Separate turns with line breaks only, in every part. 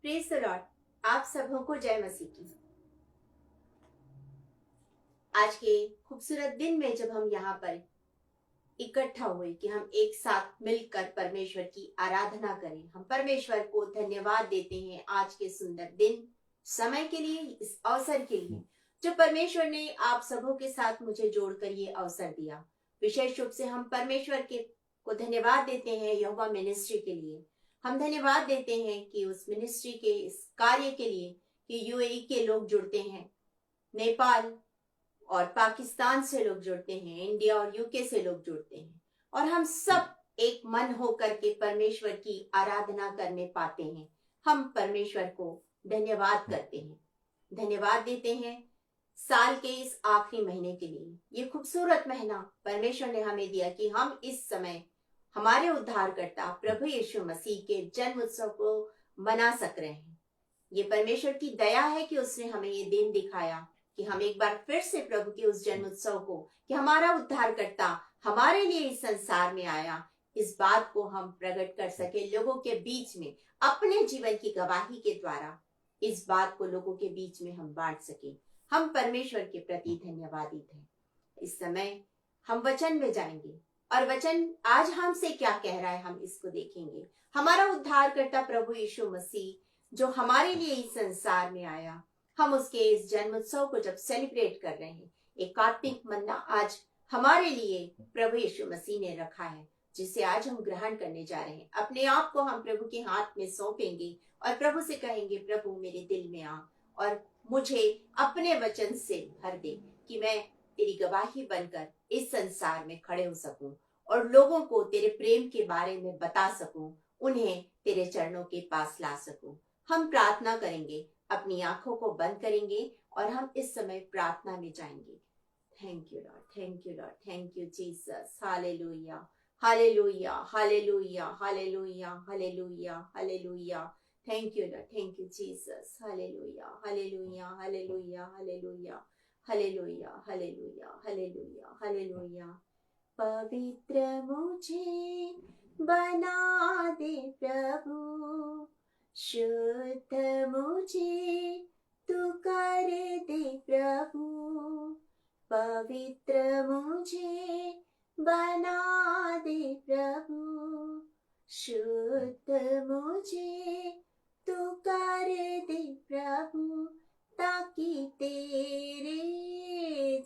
Praise the Lord. आप सबों को जय मसीह की। आज के खूबसूरत दिन में जब हम यहाँ पर इकट्ठा हुए कि हम एक साथ मिलकर परमेश्वर की आराधना करें, हम परमेश्वर को धन्यवाद देते हैं आज के सुंदर दिन, समय के लिए, इस अवसर के लिए जो परमेश्वर ने आप सबों के साथ मुझे जोड़कर ये अवसर दिया। विशेष रूप से हम परमेश्वर के को धन्यवाद देते हैं यहोवा मिनिस्ट्री के लिए। हम धन्यवाद देते हैं कि उस मिनिस्ट्री के इस कार्य के लिए कि यूएई के लोग जुड़ते हैं, नेपाल और पाकिस्तान से लोग जुड़ते हैं, इंडिया और यूके से लोग जुड़ते हैं, और हम सब एक मन होकर के परमेश्वर की आराधना करने पाते हैं। हम परमेश्वर को धन्यवाद करते हैं, धन्यवाद देते हैं साल के इस आखिरी महीने के लिए। ये खूबसूरत महीना परमेश्वर ने हमें दिया कि हम इस समय हमारे उद्धारकर्ता प्रभु यीशु मसीह के जन्म उत्सव को मना सक रहे हैं। ये परमेश्वर की दया है कि उसने हमें ये दिन दिखाया कि हम एक बार फिर से प्रभु के उस जन्म उत्सव को, कि हमारा उद्धारकर्ता हमारे लिए इस संसार में आया, इस बात को हम प्रकट कर सके लोगों के बीच में, अपने जीवन की गवाही के द्वारा इस बात को लोगों के बीच में हम बांट सके। हम परमेश्वर के प्रति धन्यवादित हैं। इस समय हम वचन में जाएंगे और वचन आज हमसे क्या कह रहा है हम इसको देखेंगे। हमारा उद्धारकर्ता प्रभु यीशु मसीह जो हमारे लिए इस संसार में आया, हम उसके इस जन्म उत्सव को जब सेलिब्रेट कर रहे हैं, एक आत्मिक मन्ना आज हमारे लिए प्रभु यीशु मसीह ने रखा है, जिसे आज हम ग्रहण करने जा रहे हैं। अपने आप को हम प्रभु के हाथ में सौंपेंगे और प्रभु से कहेंगे, प्रभु मेरे दिल में आ और मुझे अपने वचन से भर दे कि मैं तेरी गवाही बनकर इस संसार में खड़े हो सकूं और लोगों को तेरे प्रेम के बारे में बता सकूं, उन्हें तेरे चरणों के पास ला सकूं। हम प्रार्थना करेंगे, अपनी आंखों को बंद करेंगे और हम इस समय प्रार्थना में जाएंगे। Thank you Lord, thank you Lord, thank you Jesus. Hallelujah, hallelujah, hallelujah, hallelujah, hallelujah, hallelujah. Thank you, Lord. Thank you, Jesus. Hallelujah, hallelujah, hallelujah, hallelujah, hallelujah, hallelujah, hallelujah, hallelujah. पवित्र मुझे बना दे प्रभु, शुद्ध मुझे तू कर दे प्रभु, पवित्र मुझे बना दे प्रभु, शुद्ध मुझे तू कर दे प्रभु, ताकि तेरे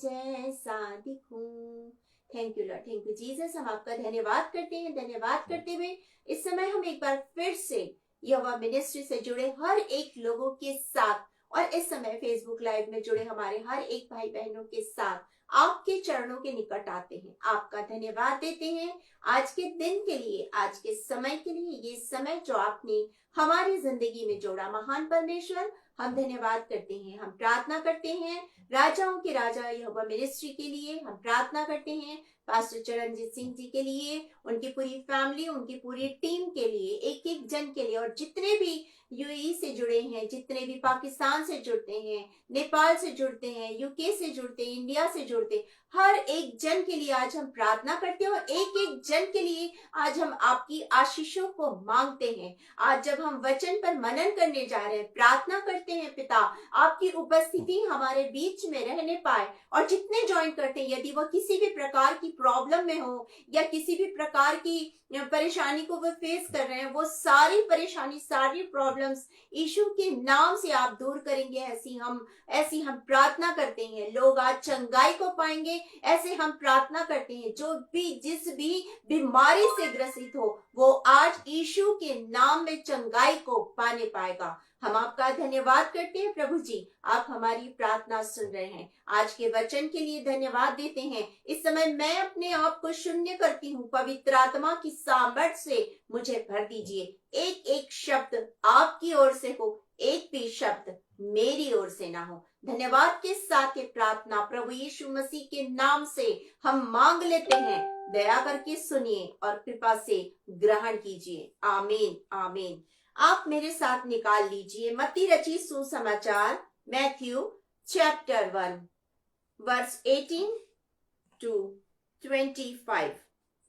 जैसा दिखूं। Thank you Lord, thank you Jesus. हम आपका धन्यवाद करते हैं। धन्यवाद करते हुए इस समय हम एक बार फिर से यहोवा मिनिस्ट्री से जुड़े हर एक लोगों के साथ और इस समय फेसबुक लाइव में जुड़े हमारे हर एक भाई बहनों के साथ आपके चरणों के निकट आते हैं, आपका धन्यवाद देते हैं आज के दिन के लिए, आज के समय के लिए, ये समय जो आपने हमारी जिंदगी में जोड़ा। महान परमेश्वर, हम धन्यवाद करते हैं। हम प्रार्थना करते हैं राजाओं के राजा यहोवा मिनिस्ट्री के लिए। हम प्रार्थना करते हैं पास्टर चरणजीत सिंह जी के लिए, उनकी पूरी फैमिली, उनकी पूरी टीम के लिए, एक एक जन के लिए, और जितने भी यूएई से जुड़े हैं, जितने भी पाकिस्तान से जुड़ते हैं, नेपाल से जुड़ते हैं, यूके से जुड़ते हैं, इंडिया से जुड़ते हैं, हर एक जन के लिए आज हम प्रार्थना करते हैं और एक एक जन के लिए आज हम आपकी आशीषों को मांगते हैं। आज जब हम वचन पर मनन करने जा रहे हैं, प्रार्थना करते हैं पिता, आपकी उपस्थिति हमारे बीच में रहने पाए, और जितने ज्वाइन करते हैं, यदि वह किसी भी प्रकार की प्रॉब्लम में हो या किसी भी प्रकार की परेशानी को वो फेस कर रहे हैं, वो सारी परेशानी, सारी प्रॉब्लम्स यीशु के नाम से आप दूर करेंगे। ऐसी हम प्रार्थना करते हैं। लोग आज चंगाई को पाएंगे, ऐसे हम प्रार्थना करते हैं। जो भी जिस भी बीमारी से ग्रसित हो, वो आज यीशु के नाम में चंगाई को पाने पाएगा। हम आपका धन्यवाद करते हैं प्रभु जी, आप हमारी प्रार्थना सुन रहे हैं। आज के वचन के लिए धन्यवाद देते हैं। इस समय मैं अपने आप को शून्य करती हूँ, पवित्र आत्मा की सामर्थ से मुझे भर दीजिए। एक एक शब्द आपकी ओर से हो, एक भी शब्द मेरी ओर से ना हो। धन्यवाद के साथ ये प्रार्थना प्रभु यीशु मसीह के नाम से हम मांग लेते हैं। दया करके सुनिए और कृपा से ग्रहण कीजिए। आमीन, आमीन। आप मेरे साथ निकाल लीजिए मत्ती रचित सुसमाचार, मैथ्यू चैप्टर 1 वर्स 18 to 25।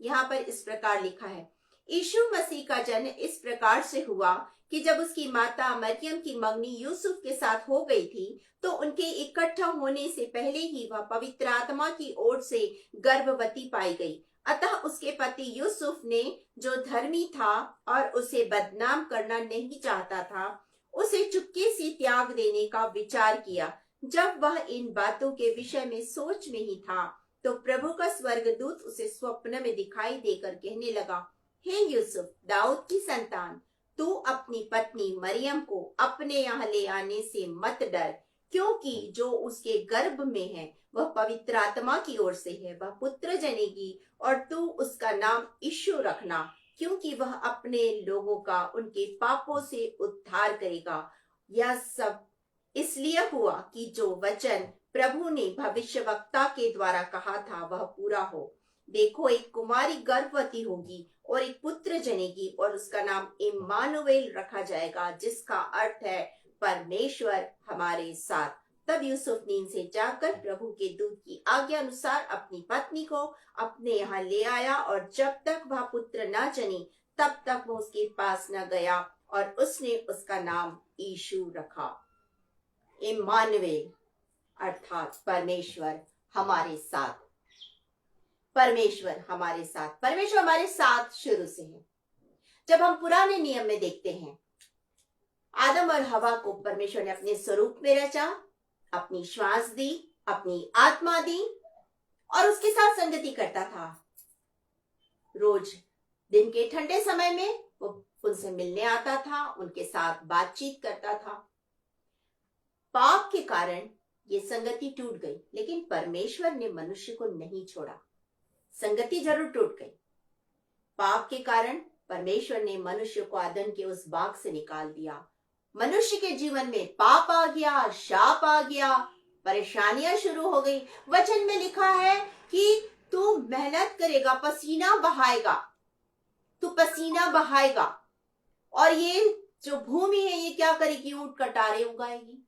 यहाँ पर इस प्रकार लिखा है, यीशु मसीह का जन्म इस प्रकार से हुआ कि जब उसकी माता मरियम की मंगनी यूसुफ के साथ हो गई थी, तो उनके इकट्ठा होने से पहले ही वह पवित्र आत्मा की ओर से गर्भवती पाई गई। अतः उसके पति यूसुफ ने, जो धर्मी था और उसे बदनाम करना नहीं चाहता था, उसे चुपके से त्याग देने का विचार किया। जब वह इन बातों के विषय में सोच में ही था, तो प्रभु का स्वर्गदूत उसे स्वप्न में दिखाई देकर कहने लगा, हे यूसुफ, दाऊद की संतान, तू अपनी पत्नी मरियम को अपने यहाँ ले आने से मत डर, क्योंकि जो उसके गर्भ में है वह पवित्र आत्मा की ओर से है। वह पुत्र जनेगी और तू उसका नाम यीशु रखना, क्योंकि वह अपने लोगों का उनके पापों से उद्धार करेगा। यह सब इसलिए हुआ कि जो वचन प्रभु ने भविष्यवक्ता के द्वारा कहा था वह पूरा हो। देखो, एक कुमारी गर्भवती होगी और एक पुत्र जनेगी और उसका नाम इम्मानुएल रखा जाएगा, जिसका अर्थ है परमेश्वर हमारे साथ। तब यूसुफ नींद से जागकर प्रभु के दूत की आज्ञा अनुसार अपनी पत्नी को अपने यहाँ ले आया, और जब तक वह पुत्र न जनी तब तक वो उसके पास न गया, और उसने उसका नाम यीशु रखा। इम्मानुएल अर्थात परमेश्वर हमारे साथ। परमेश्वर हमारे साथ, परमेश्वर हमारे साथ शुरू से है। जब हम पुराने नियम में देखते हैं, आदम और हवा को परमेश्वर ने अपने स्वरूप में रचा, अपनी श्वास दी, अपनी आत्मा दी और उसके साथ संगति करता था। रोज दिन के ठंडे समय में वो उनसे मिलने आता था, उनके साथ बातचीत करता था। पाप के कारण ये संगति टूट गई, लेकिन परमेश्वर ने मनुष्य को नहीं छोड़ा। संगति जरूर टूट गई। पाप के कारण परमेश्वर ने मनुष्य को आदम के उस बाग से निकाल दिया। मनुष्य के जीवन में पाप आ गया, शाप आ गया, परेशानियां शुरू हो गई। वचन में लिखा है कि तू मेहनत करेगा, पसीना बहाएगा, तू पसीना बहाएगा, और ये जो भूमि है ये क्या करेगी? ऊंट कटारे उगाएगी।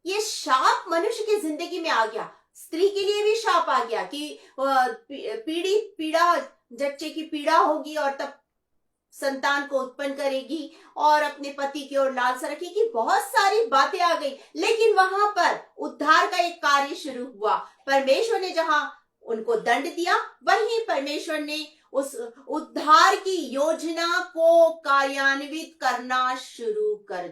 ये शाप मनुष्य की जिंदगी में आ गया। स्त्री के लिए भी शाप आ गया कि पीड़ा, जच्चे की पीड़ा होगी और तब संतान को उत्पन्न करेगी और अपने पति की ओर लालसा रखेगी। बहुत सारी बातें आ गई, लेकिन वहां पर उद्धार का एक कार्य शुरू हुआ। परमेश्वर ने जहां उनको दंड दिया, वहीं परमेश्वर ने उस उद्धार की योजना को कार्यान्वित करना शुरू कर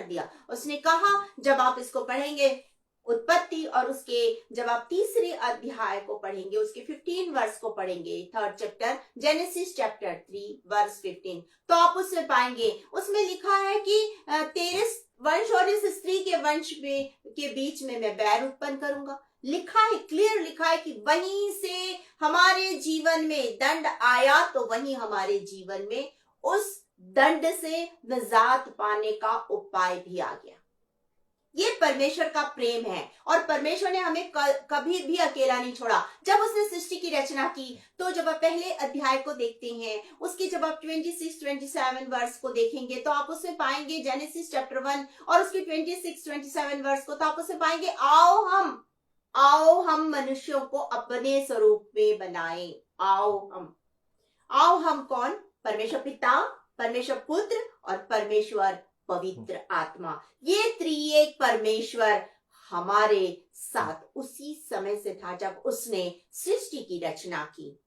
दिया। उसने कहा, जब आप इसको पढ़ेंगे उत्पत्ति और उसके जब आप तीसरे अध्याय को पढ़ेंगे, उसके 15 वर्ष को पढ़ेंगे, 3rd chapter genesis chapter 3 verse 15, तो आप उसमें पाएंगे, उसमें लिखा है कि तेरे वंश और इस स्त्री के वंश में के बीच में मैं बैर उत्पन्न करूंगा। लिखा है, क्लियर लिखा है कि वहीं से हमारे जीवन में दंड आया, तो वहीं हमारे जीवन में उस दंड से निजात पाने का उपाय भी आ गया। ये परमेश्वर का प्रेम है, और परमेश्वर ने हमें कभी भी अकेला नहीं छोड़ा। जब उसने सृष्टि की रचना की, तो जब आप पहले अध्याय को देखते हैं, उसकी जब आप 26-27 वर्ष को देखेंगे, तो आप उसमें पाएंगे जेनेसिस चैप्टर 1 और उसके 26-27 वर्ष को, तो आप उसमें पाएंगे, आओ हम मनुष्यों को अपने स्वरूप में बनाएं। आओ हम कौन? परमेश्वर पिता, परमेश्वर पुत्र और परमेश्वर पवित्र आत्मा। ये त्रिएक परमेश्वर हमारे साथ उसी समय से था जब उसने सृष्टि की रचना की।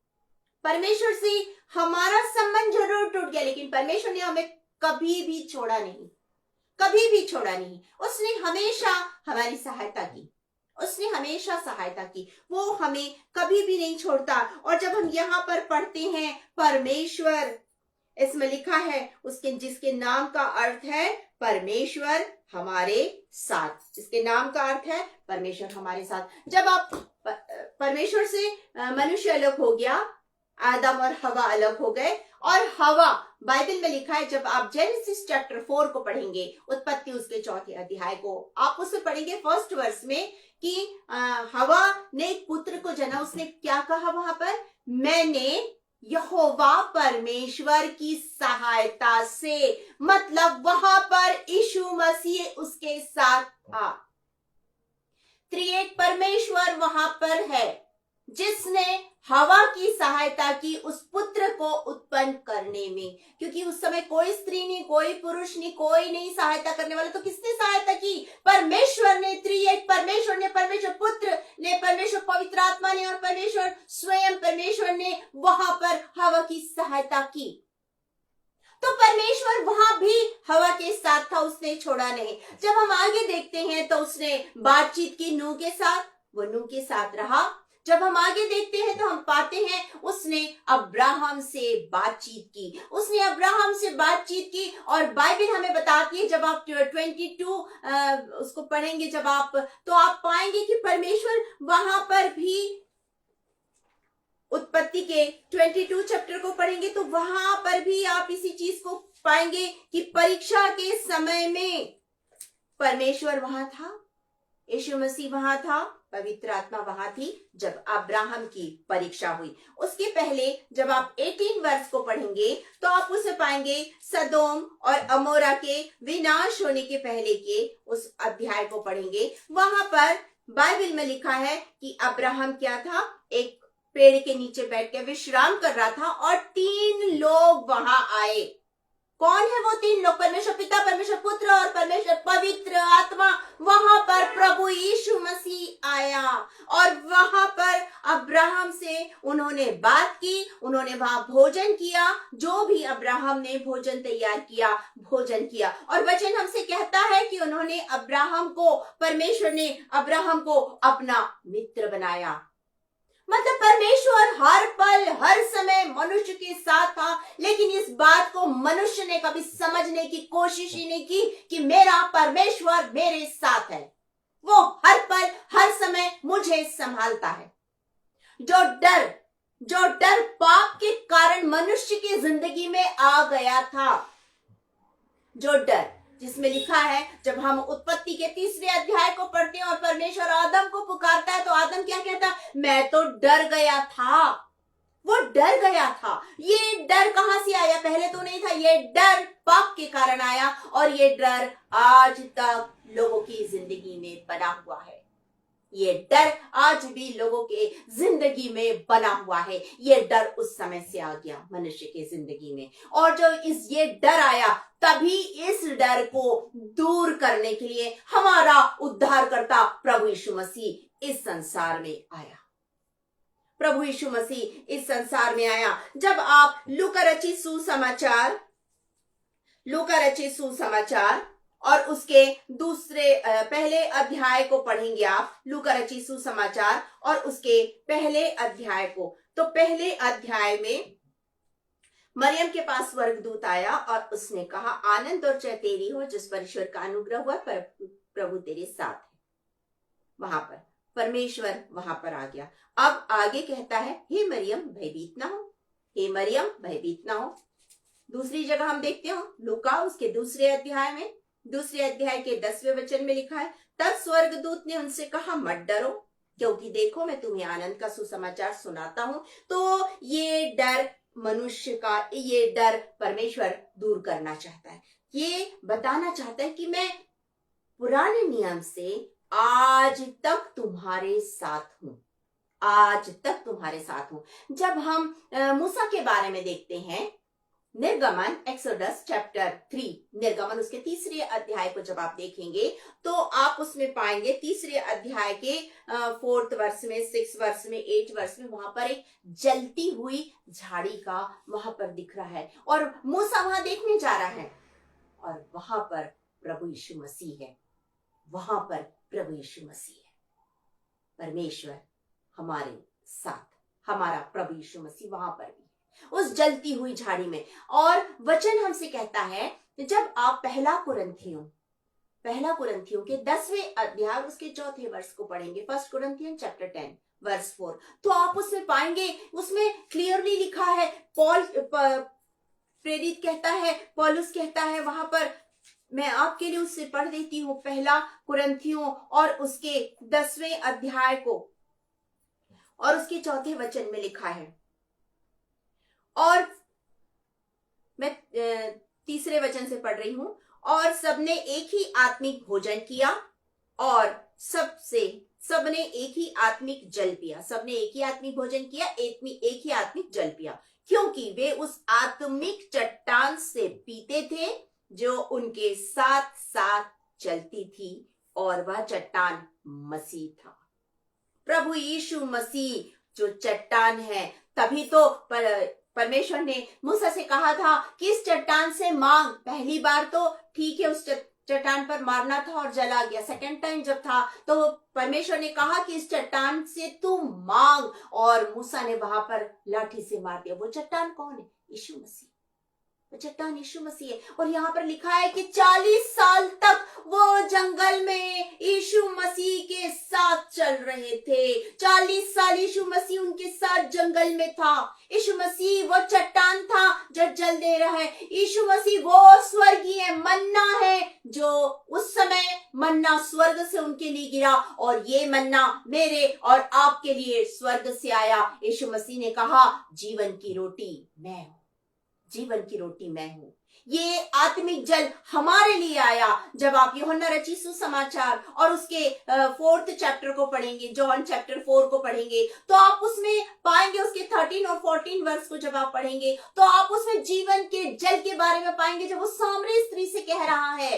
परमेश्वर से हमारा संबंध जरूर टूट गया, लेकिन परमेश्वर ने हमें कभी भी छोड़ा नहीं। उसने हमेशा हमारी सहायता की। वो हमें कभी भी नहीं छोड़ता। और जब हम यहाँ पर पढ़ते हैं, परमेश्वर, इसमें लिखा है उसके जिसके नाम का अर्थ है परमेश्वर हमारे साथ। इसके नाम का अर्थ है परमेश्वर हमारे साथ। जब आप परमेश्वर से मनुष्य अलग हो गया, आदम और हवा अलग हो गए, और हवा, बाइबल में लिखा है, जब आप जेनेसिस चैप्टर 4 को पढ़ेंगे, उत्पत्ति उसके 4थे अध्याय को, आप उसमें पढ़ेंगे 1st वर्ष में कि हवा ने एक पुत्र को जना। उसने क्या कहा वहां पर? मैंने यहोवा परमेश्वर की सहायता से, मतलब वहां पर यीशु मसीह उसके साथ था। त्रिएक परमेश्वर वहां पर है। जिसने हवा की सहायता की उस पुत्र को उत्पन्न करने में, क्योंकि उस समय कोई स्त्री नहीं, कोई पुरुष नहीं, कोई नहीं सहायता करने वाला, तो किसने सहायता की? परमेश्वर ने, त्रिएक परमेश्वर ने, परमेश्वर पुत्र ने, परमेश्वर पवित्र आत्मा ने और परमेश्वर स्वयं परमेश्वर ने वहां पर हवा की सहायता की। तो परमेश्वर वहां भी हवा के साथ था, उसने छोड़ा नहीं। जब हम आगे देखते हैं तो उसने बातचीत की नूह के साथ, वो नूह के साथ रहा। जब हम आगे देखते हैं तो हम पाते हैं उसने अब्राहम से बातचीत की, उसने अब्राहम से बातचीत की। और बाइबल हमें बताती है, जब आप 22 उसको पढ़ेंगे जब आप, तो आप पाएंगे कि परमेश्वर वहां पर भी, उत्पत्ति के 22 चैप्टर को पढ़ेंगे तो वहां पर भी आप इसी चीज को पाएंगे कि परीक्षा के समय में परमेश्वर वहां था, यीशु मसीह वहां था, पवित्र आत्मा वहां थी जब अब्राहम की परीक्षा हुई। उसके पहले जब आप 18 वर्ष को पढ़ेंगे तो आप उसे पाएंगे सदोम और अमोरा के विनाश होने के पहले के उस अध्याय को पढ़ेंगे। वहां पर बाइबल में लिखा है कि अब्राहम क्या था, एक पेड़ के नीचे बैठ के विश्राम कर रहा था और 3 लोग वहां आए। कौन है वो 3 लोग? परमेश्वर पिता, परमेश्वर पुत्र और परमेश्वर पवित्र आत्मा। वहां पर प्रभु यीशु मसीह आया और वहां पर अब्राहम से उन्होंने बात की, उन्होंने वहां भोजन किया, जो भी अब्राहम ने भोजन तैयार किया, भोजन किया। और वचन हमसे कहता है कि उन्होंने अब्राहम को, परमेश्वर ने अब्राहम को अपना मित्र बनाया। मतलब परमेश्वर हर पल हर समय मनुष्य के साथ था, लेकिन इस बात को मनुष्य ने कभी समझने की कोशिश ही नहीं की कि मेरा परमेश्वर मेरे साथ है, वो हर पल हर समय मुझे संभालता है। जो डर पाप के कारण मनुष्य की जिंदगी में आ गया था, जो डर, जिसमें लिखा है, जब हम उत्पत्ति के 3 अध्याय को पढ़ते हैं और परमेश्वर आदम को पुकारता है तो आदम क्या कहता है? मैं तो डर गया था। वो डर गया था। ये डर कहां से आया? पहले तो नहीं था, ये डर पाप के कारण आया और ये डर आज तक लोगों की जिंदगी में बना हुआ है। ये डर आज भी लोगों के जिंदगी में बना हुआ है। ये डर उस समय से आ गया मनुष्य के जिंदगी में, और जो ये डर आया, तभी इस डर को दूर करने के लिए हमारा उद्धारकर्ता प्रभु यीशु मसीह इस संसार में आया। प्रभु यीशु मसीह इस संसार में आया। जब आप लूका रचित सुसमाचार और उसके पहले अध्याय को पढ़ेंगे आप, लूका रचित सुसमाचार और उसके पहले अध्याय को, तो पहले अध्याय में मरियम के पास स्वर्गदूत आया और उसने कहा, आनंद और जय तेरी हो जिस पर ईश्वर का अनुग्रह हुआ, प्रभु तेरे साथ है। वहां पर परमेश्वर वहां पर आ गया। अब आगे कहता है, हे मरियम भयभीत ना हो, हे मरियम भयभीत ना हो। दूसरी जगह हम देखते हो लूका उसके दूसरे अध्याय के 10वें वचन में लिखा है, तब स्वर्गदूत ने उनसे कहा, मत डरो, क्योंकि देखो मैं तुम्हें आनंद का सुसमाचार सुनाता हूं। तो ये डर मनुष्य का, ये डर परमेश्वर दूर करना चाहता है। ये बताना चाहता है कि मैं पुराने नियम से आज तक तुम्हारे साथ हूं, आज तक तुम्हारे साथ हूं। जब हम मूसा के बारे में देखते हैं, निर्गमन, एक्सोडस चैप्टर 3, निर्गमन उसके 3 अध्याय को जब आप देखेंगे तो आप उसमें पाएंगे 3 अध्याय के 4th वर्ष में, 6th वर्ष में, 8th वर्ष में, वहां पर एक जलती हुई झाड़ी का वहां पर दिख रहा है और मूसा वहां देखने जा रहा है और वहां पर प्रभु यीशु मसीह है, वहां पर प्रभु यीशु मसीह है। परमेश्वर हमारे साथ, हमारा प्रभु यीशु मसीह वहां पर भी उस जलती हुई झाड़ी में। और वचन हमसे कहता है, जब आप पहला कुरिन्थियों के 10वें अध्याय उसके 4थे वर्ष को पढ़ेंगे, 1 कुरिन्थियन चैप्टर 10 वर्स 4, तो आप उसमें पाएंगे, उसमें क्लियरली लिखा है, प्रेरित कहता है, पौलुस कहता है वहां पर, मैं आपके लिए उससे पढ़ देती हूं, पहला कुरिन्थियों और उसके 10वें अध्याय को और उसके 4थे वचन में लिखा है। और मैं 3 वचन से पढ़ रही हूं, और सबने एक ही आत्मिक भोजन किया और सबसे सबने एक ही आत्मिक जल पिया, सबने एक ही आत्मिक भोजन किया, एक ही आत्मिक जल पिया, क्योंकि वे उस आत्मिक चट्टान से पीते थे जो उनके साथ साथ चलती थी, और वह चट्टान मसीह था। प्रभु यीशु मसीह जो चट्टान है। तभी तो परमेश्वर ने मूसा से कहा था कि इस चट्टान से मांग। पहली बार तो ठीक है, उस चट्टान पर मारना था और जला गया। सेकंड टाइम जब था तो परमेश्वर ने कहा कि इस चट्टान से तू मांग, और मूसा ने वहां पर लाठी से मार दिया। वो चट्टान कौन है? यीशु मसीह। वो चट्टान यीशु मसीह है। और यहाँ पर लिखा है कि 40 साल तक वो जंगल में यीशु मसीह के साथ चल रहे थे। 40 साल यीशु मसीह उनके साथ जंगल में था। यीशु मसीह वो चट्टान था जो जल दे रहा है। यीशु मसीह वो स्वर्गीय मन्ना है जो उस समय मन्ना स्वर्ग से उनके लिए गिरा, और ये मन्ना मेरे और आपके लिए स्वर्ग से आया। यीशु मसीह ने कहा, जीवन की रोटी मैं हूं, जीवन की रोटी मैं हूं। ये आत्मिक जल हमारे लिए आया। जब आप यूहन्ना रचित सुसमाचार और उसके 4th चैप्टर को पढ़ेंगे, जॉन चैप्टर 4 को पढ़ेंगे, तो आप उसमें पाएंगे, उसके 13 और 14 वर्ष को जब आप पढ़ेंगे तो आप उसमें जीवन के जल के बारे में पाएंगे। जब वो सामरी स्त्री से कह रहा है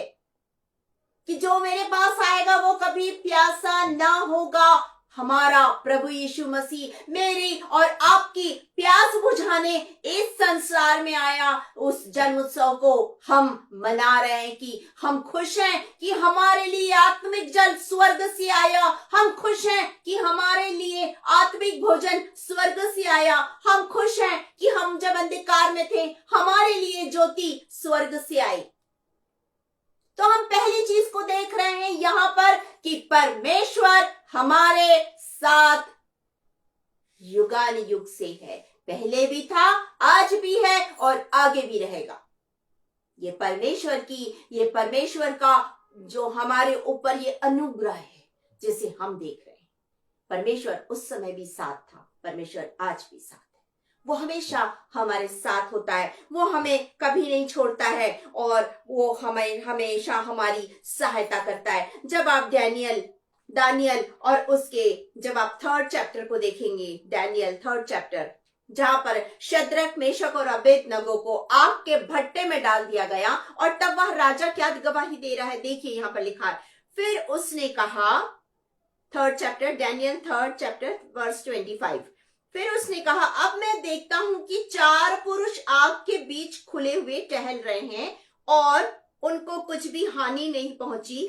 कि जो मेरे पास आएगा वो कभी प्यासा ना होगा। हमारा प्रभु यीशु मसीह मेरी और आपकी प्यास बुझाने इस संसार में आया। उस जन्म उत्सव को हम मना रहे हैं कि हम खुश हैं कि हमारे लिए आत्मिक जल स्वर्ग से आया। हम खुश हैं कि हमारे लिए आत्मिक भोजन स्वर्ग से आया। हम खुश हैं कि हम जब अंधकार में थे हमारे लिए ज्योति स्वर्ग से आई। तो हम पहली चीज को देख रहे हैं यहां पर कि परमेश्वर हमारे साथ युगान युग से है। पहले भी था, आज भी है और आगे भी रहेगा। ये परमेश्वर का जो हमारे ऊपर ये अनुग्रह है जिसे हम देख रहे हैं। परमेश्वर उस समय भी साथ था, परमेश्वर आज भी साथ है। वो हमेशा हमारे साथ होता है, वो हमें कभी नहीं छोड़ता है और वो हमें हमेशा हमारी सहायता करता है। जब आप दानियल और उसके जब आप 3rd चैप्टर को देखेंगे, दानियल 3rd चैप्टर, जहां पर शद्रक, मेशक और अबेदनगो को आग के भट्टे में डाल दिया गया, और तब वह राजा क्या गवाही दे रहा है, देखिए यहां पर लिखा है। फिर उसने कहा, 3rd chapter, Daniel 3rd chapter verse 25, फिर उसने कहा, अब मैं देखता हूं कि 4 पुरुष आग के बीच खुले हुए टहल रहे हैं और उनको कुछ भी हानि नहीं पहुंची,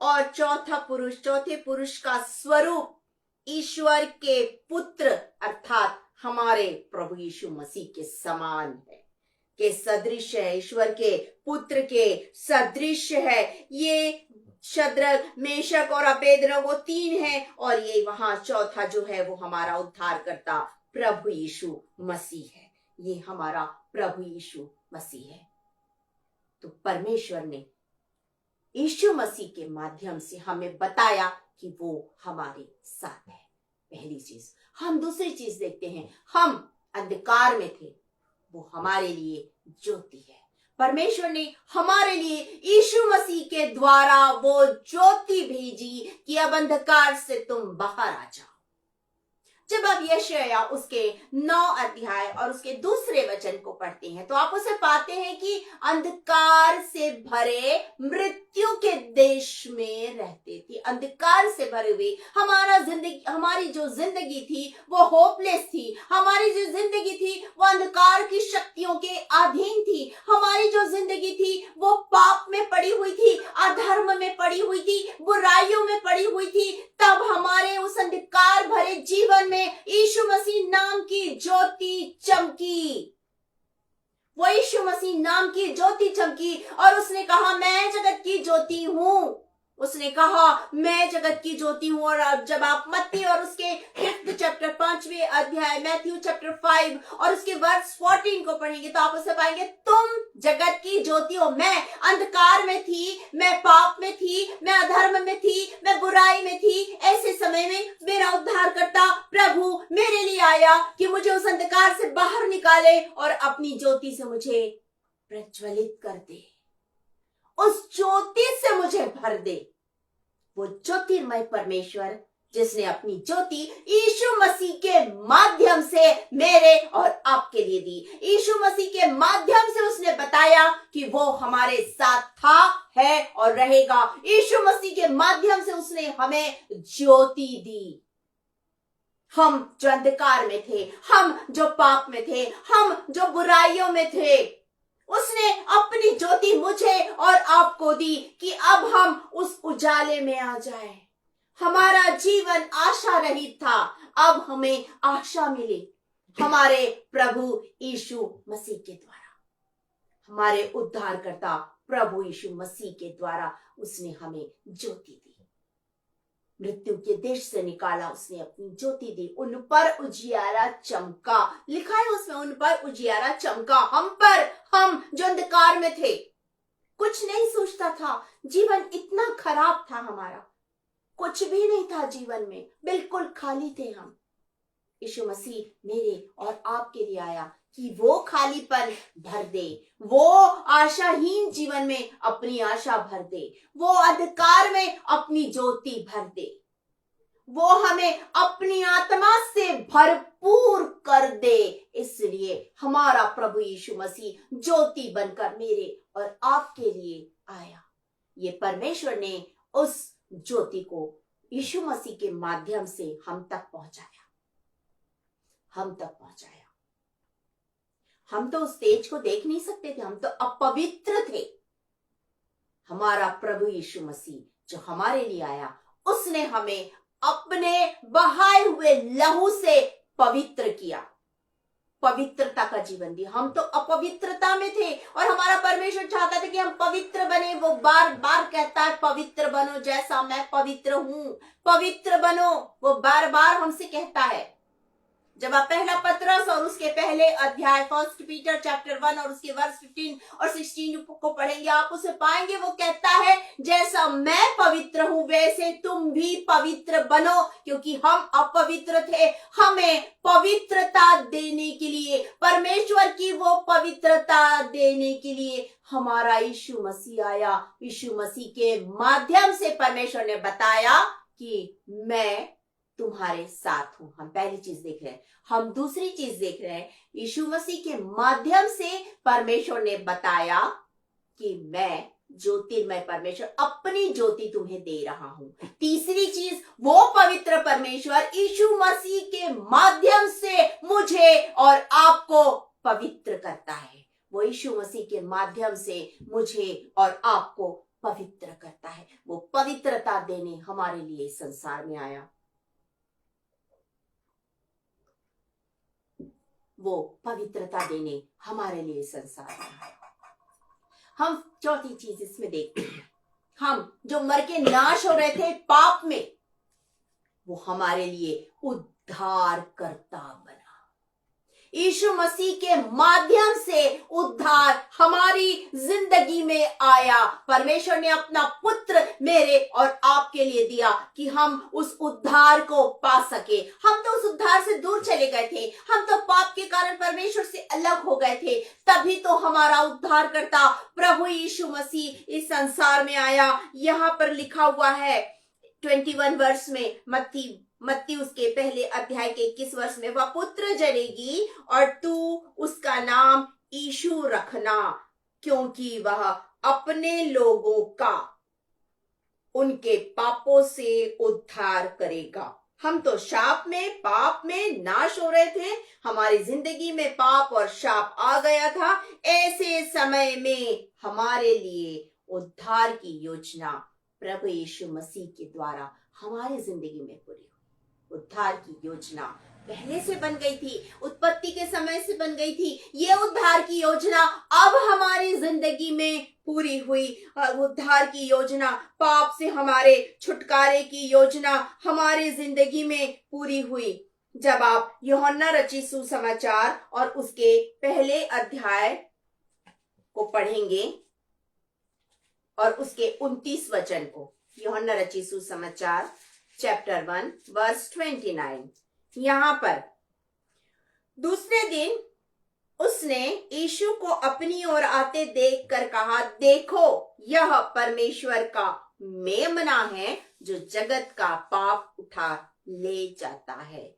और चौथे पुरुष का स्वरूप ईश्वर के पुत्र अर्थात हमारे प्रभु यीशु मसीह के समान है, के सदृश है, ईश्वर के पुत्र के सदृश है। ये शद्रक, मेशक और अबेदनगो 3 है, और ये वहां चौथा जो है वो हमारा उद्धारकर्ता प्रभु यीशु मसीह है। ये हमारा प्रभु यीशु मसीह है। तो परमेश्वर ने यीशु मसीह के माध्यम से हमें बताया कि वो हमारे साथ है। पहली चीज। हम दूसरी चीज देखते हैं, हम अंधकार में थे, वो हमारे लिए ज्योति है। परमेश्वर ने हमारे लिए यीशु मसीह के द्वारा वो ज्योति भेजी कि अब अंधकार से तुम बाहर आ जाओ। जब आप यशायाह उसके 9 अध्याय और उसके दूसरे वचन को पढ़ते हैं तो आप उसे पाते हैं कि अंधकार से भरे मृत्यु के देश में रहते थे। अंधकार से भरे हुए हमारी जो जिंदगी थी वो होपलेस थी। हमारी जो जिंदगी थी वो अंधकार की शक्तियों के अधीन थी। हमारी जो जिंदगी थी वो पाप में पड़ी हुई थी, अधर्म में पड़ी हुई थी, बुराइयों में पड़ी हुई थी। तब हमारे उस अंधकार भरे जीवन में यीशु मसीह नाम की ज्योति चमकी। वो यीशु मसीह नाम की ज्योति चमकी और उसने कहा, मैं जगत की ज्योति हूं। उसने कहा, मैं जगत की ज्योति हूं। और अब जब आप मत्ती और उसके 5th चैप्टर 5वें अध्याय, मैथ्यू चैप्टर 5 और उसके वर्स 14 को पढ़ेंगे तो आप उसे पाएंगे, तुम जगत की ज्योति हो। मैं अंधकार में थी, मैं पाप में थी, मैं अधर्म में थी, मैं बुराई में थी। ऐसे समय में मेरा उद्धारकर्ता प्रभु मेरे लिए आया कि मुझे उस अंधकार से बाहर निकाले और अपनी ज्योति से मुझे प्रज्वलित कर दे, उस ज्योति से मुझे भर दे। वो ज्योतिर्मय परमेश्वर जिसने अपनी ज्योति यीशु मसीह के माध्यम से मेरे और आपके लिए दी। यीशु मसीह के माध्यम से उसने बताया कि वो हमारे साथ था, है और रहेगा। यीशु मसीह के माध्यम से उसने हमें ज्योति दी। हम जो अंधकार में थे, हम जो पाप में थे, हम जो बुराइयों में थे, उसने अपनी ज्योति मुझे और आपको दी कि अब हम उस उजाले में आ जाए। हमारा जीवन आशा रहित था, अब हमें आशा मिली हमारे प्रभु यीशु मसीह के द्वारा। हमारे उद्धारकर्ता प्रभु यीशु मसीह के द्वारा उसने हमें ज्योति दी। मृत्यु के देश से निकाला, उसने अपनी ज्योति दी। उन पर उजियारा चमका, लिखा है उसमें, उन पर उजियारा चमका। हम पर, हम जो अंधकार में थे, कुछ नहीं सोचता था, जीवन इतना खराब था हमारा, कुछ भी नहीं था जीवन में, बिल्कुल खाली थे हम। यीशु मसीह मेरे और आपके लिए आया कि वो खालीपन भर दे, वो आशाहीन जीवन में अपनी आशा भर दे, वो अंधकार में अपनी ज्योति भर दे, वो हमें अपनी आत्मा से भरपूर कर दे। इसलिए हमारा प्रभु यीशु मसीह ज्योति बनकर मेरे और आपके लिए आया। ये परमेश्वर ने उस ज्योति को यीशु मसीह के माध्यम से हम तक पहुंचाया, हम तक पहुंचाया। हम तो उस तेज को देख नहीं सकते थे, हम तो अपवित्र थे। हमारा प्रभु यीशु मसीह जो हमारे लिए आया, उसने हमें अपने बहाए हुए लहू से पवित्र किया, पवित्रता का जीवन दिया। हम तो अपवित्रता में थे और हमारा परमेश्वर चाहता था कि हम पवित्र बने। वो बार बार कहता है, पवित्र बनो जैसा मैं पवित्र हूं, पवित्र बनो। वो बार बार हमसे कहता है। जब आप पहला पत्रस और उसके पहले अध्याय 1 पीटर चैप्टर 1 और उसके वर्स 15 और 16 को पढ़ेंगे, आप उसे पाएंगे। वो कहता है, जैसा मैं पवित्र हूं वैसे तुम भी पवित्र बनो, क्योंकि हम अपवित्र थे। हमें पवित्रता देने के लिए, परमेश्वर की वो पवित्रता देने के लिए हमारा यीशु मसीह आया। यीशु मसीह के माध्यम से परमेश्वर ने बताया कि मैं तुम्हारे साथ हूं। हम पहली चीज देख रहे हैं। हम दूसरी चीज देख रहे हैं, यीशु मसीह के माध्यम से परमेश्वर ने बताया कि मैं ज्योतिर्मय परमेश्वर अपनी ज्योति तुम्हें दे रहा हूं। तीसरी चीज, वो पवित्र परमेश्वर यीशु मसीह के माध्यम से मुझे और आपको पवित्र करता है। वो यीशु मसीह के माध्यम से मुझे और आपको पवित्र करता है। वो पवित्रता देने हमारे लिए संसार में आया। वो पवित्रता देने हमारे लिए संसार में आया। हम चौथी चीज इसमें देखते हैं, हम जो मर के नाश हो रहे थे पाप में, वो हमारे लिए उद्धार करता बना। यीशु मसीह के माध्यम से उद्धार हमारी जिंदगी में आया। परमेश्वर ने अपना पुत्र मेरे और आपके लिए दिया कि हम उस उद्धार को पा सके। हम तो उस उद्धार से दूर चले गए थे, हम तो पाप के कारण परमेश्वर से अलग हो गए थे। तभी तो हमारा उद्धार करता प्रभु यीशु मसीह इस संसार में आया। यहाँ पर लिखा हुआ है 21 वर्ष में, मत्ती उसके पहले अध्याय के 21 वर्ष में, वह पुत्र जनेगी और तू उसका नाम यीशु रखना, क्योंकि वह अपने लोगों का उनके पापों से उद्धार करेगा। हम तो शाप में, पाप में नाश हो रहे थे। हमारी जिंदगी में पाप और शाप आ गया था। ऐसे समय में हमारे लिए उद्धार की योजना प्रभु यीशु मसीह के द्वारा हमारी जिंदगी में पूरी हुई। उद्धार की योजना पहले से बन गई थी, उत्पत्ति के समय से बन गई थी। ये उद्धार की योजना अब हमारी जिंदगी में पूरी हुई। उद्धार की योजना, पाप से हमारे छुटकारे की योजना हमारी जिंदगी में पूरी हुई। जब आप यूहन्ना रचित सुसमाचार और उसके पहले अध्याय को पढ़ेंगे और उसके 29 वचन को, यूहन्ना रचित सुसमाचार चैप्टर 1 वर्स 29, यहां पर, दूसरे दिन उसने यीशु को अपनी ओर आते देखकर कहा, देखो यह परमेश्वर का मेमना है जो जगत का पाप उठा ले जाता है।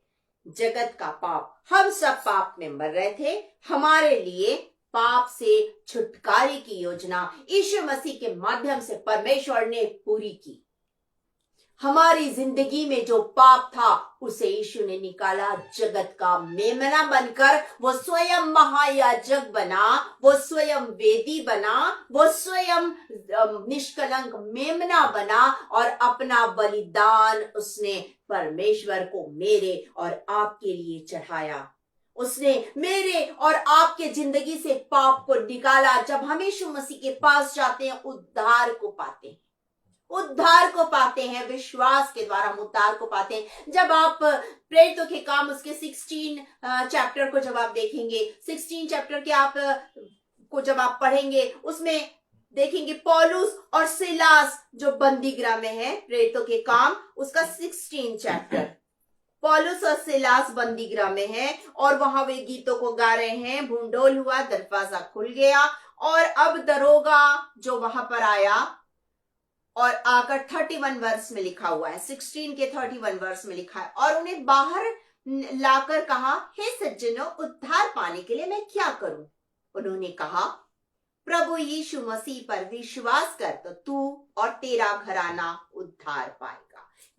जगत का पाप, हम सब पाप में मर रहे थे, हमारे लिए पाप से छुटकारे की योजना यीशु मसीह के माध्यम से परमेश्वर ने पूरी की। हमारी जिंदगी में जो पाप था उसे यीशु ने निकाला, जगत का मेमना बनकर वो स्वयं महायाजक बना, वो स्वयं वेदी बना, वो स्वयं निष्कलंक मेमना बना और अपना बलिदान उसने परमेश्वर को मेरे और आपके लिए चढ़ाया। उसने मेरे और आपके जिंदगी से पाप को निकाला। जब हम यीशु मसीह के पास जाते हैं उद्धार को पाते हैं, उद्धार को पाते हैं, विश्वास के द्वारा हम उद्धार को पाते हैं। जब आप प्रेरितों के काम उसके 16 चैप्टर को जब आप देखेंगे, 16 चैप्टर के आप को जब आप पढ़ेंगे, उसमें देखेंगे पौलुस और सिलास जो बंदीगृह में है। प्रेरितों के काम उसका 16 चैप्टर, पौलुस और सिलास बंदीगृह में है और वहां वे गीतों को गा रहे हैं। भूंडोल हुआ, दरवाजा खुल गया और अब दरोगा जो वहां पर आया और आकर 31 वर्ष में लिखा हुआ है, 16 के 31 वर्ष में लिखा है, और उन्हें बाहर लाकर कहा, हे सज्जनों, उद्धार पाने के लिए मैं क्या करूं? उन्होंने कहा, प्रभु यीशु मसीह पर विश्वास कर तो तू और तेरा घराना उद्धार पाएगा।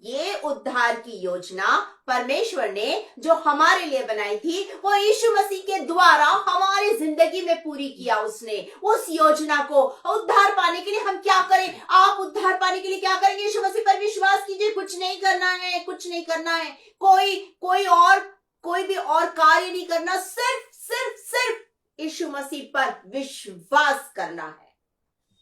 ये उद्धार की योजना परमेश्वर ने जो हमारे लिए बनाई थी वो यीशु मसीह के द्वारा हमारी जिंदगी में पूरी किया उसने। उस योजना को उद्धार पाने के लिए हम क्या करें? आप उद्धार पाने के लिए क्या करेंगे? यीशु मसीह पर विश्वास कीजिए। कुछ नहीं करना है, कुछ नहीं करना है, कोई भी और कार्य नहीं करना, सिर्फ यीशु मसीह पर विश्वास करना है।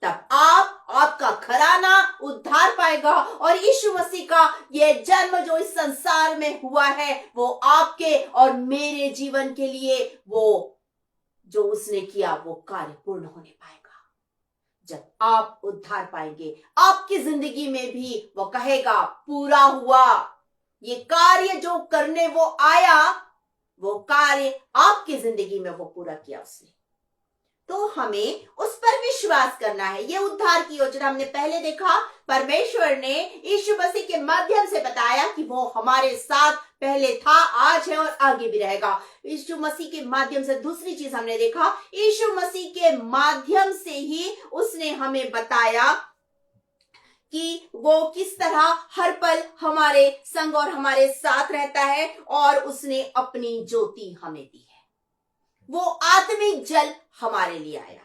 तब आपका घराना उद्धार पाएगा और यीशु मसीह का ये जन्म जो इस संसार में हुआ है वो आपके और मेरे जीवन के लिए वो जो उसने किया वो कार्य पूर्ण होने पाएगा। जब आप उद्धार पाएंगे आपकी जिंदगी में भी वो कहेगा पूरा हुआ। ये कार्य जो करने वो आया वो कार्य आपकी जिंदगी में वो पूरा किया उसने। तो हमें उस पर विश्वास करना है। ये उद्धार की योजना हमने पहले देखा, परमेश्वर ने यीशु मसीह के माध्यम से बताया कि वो हमारे साथ पहले था, आज है और आगे भी रहेगा। यीशु मसीह के माध्यम से दूसरी चीज हमने देखा, यीशु मसीह के माध्यम से ही उसने हमें बताया कि वो किस तरह हर पल हमारे संग और हमारे साथ रहता है और उसने अपनी ज्योति हमें दी है। वो आत्मिक जल हमारे लिए आया।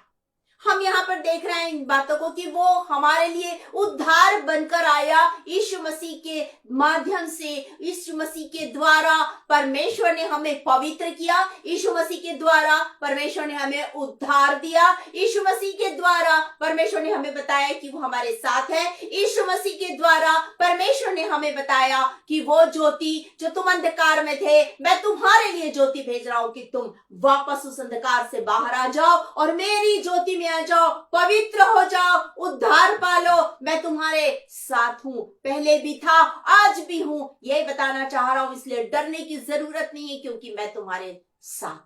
हम यहाँ पर देख रहे हैं इन बातों को कि वो हमारे लिए उद्धार बनकर आया। यीशु मसीह के माध्यम से, यीशु मसीह के द्वारा परमेश्वर ने हमें पवित्र किया। यीशु मसीह के द्वारा परमेश्वर ने हमें उद्धार दिया। यीशु मसीह के द्वारा परमेश्वर ने हमें बताया कि वो हमारे साथ है। यीशु मसीह के द्वारा परमेश्वर ने हमें बताया कि वो ज्योति जो तुम अंधकार में थे, मैं तुम्हारे लिए ज्योति भेज रहा हूं कि तुम वापस उस अंधकार से बाहर आ जाओ और मेरी ज्योति में आ जाओ, पवित्र हो जाओ, उद्धार पालो। मैं तुम्हारे साथ हूं, पहले भी था, आज भी हूं। यही बताना चाह रहा हूं, इसलिए डरने की जरूरत नहीं है क्योंकि मैं तुम्हारे साथ हूं।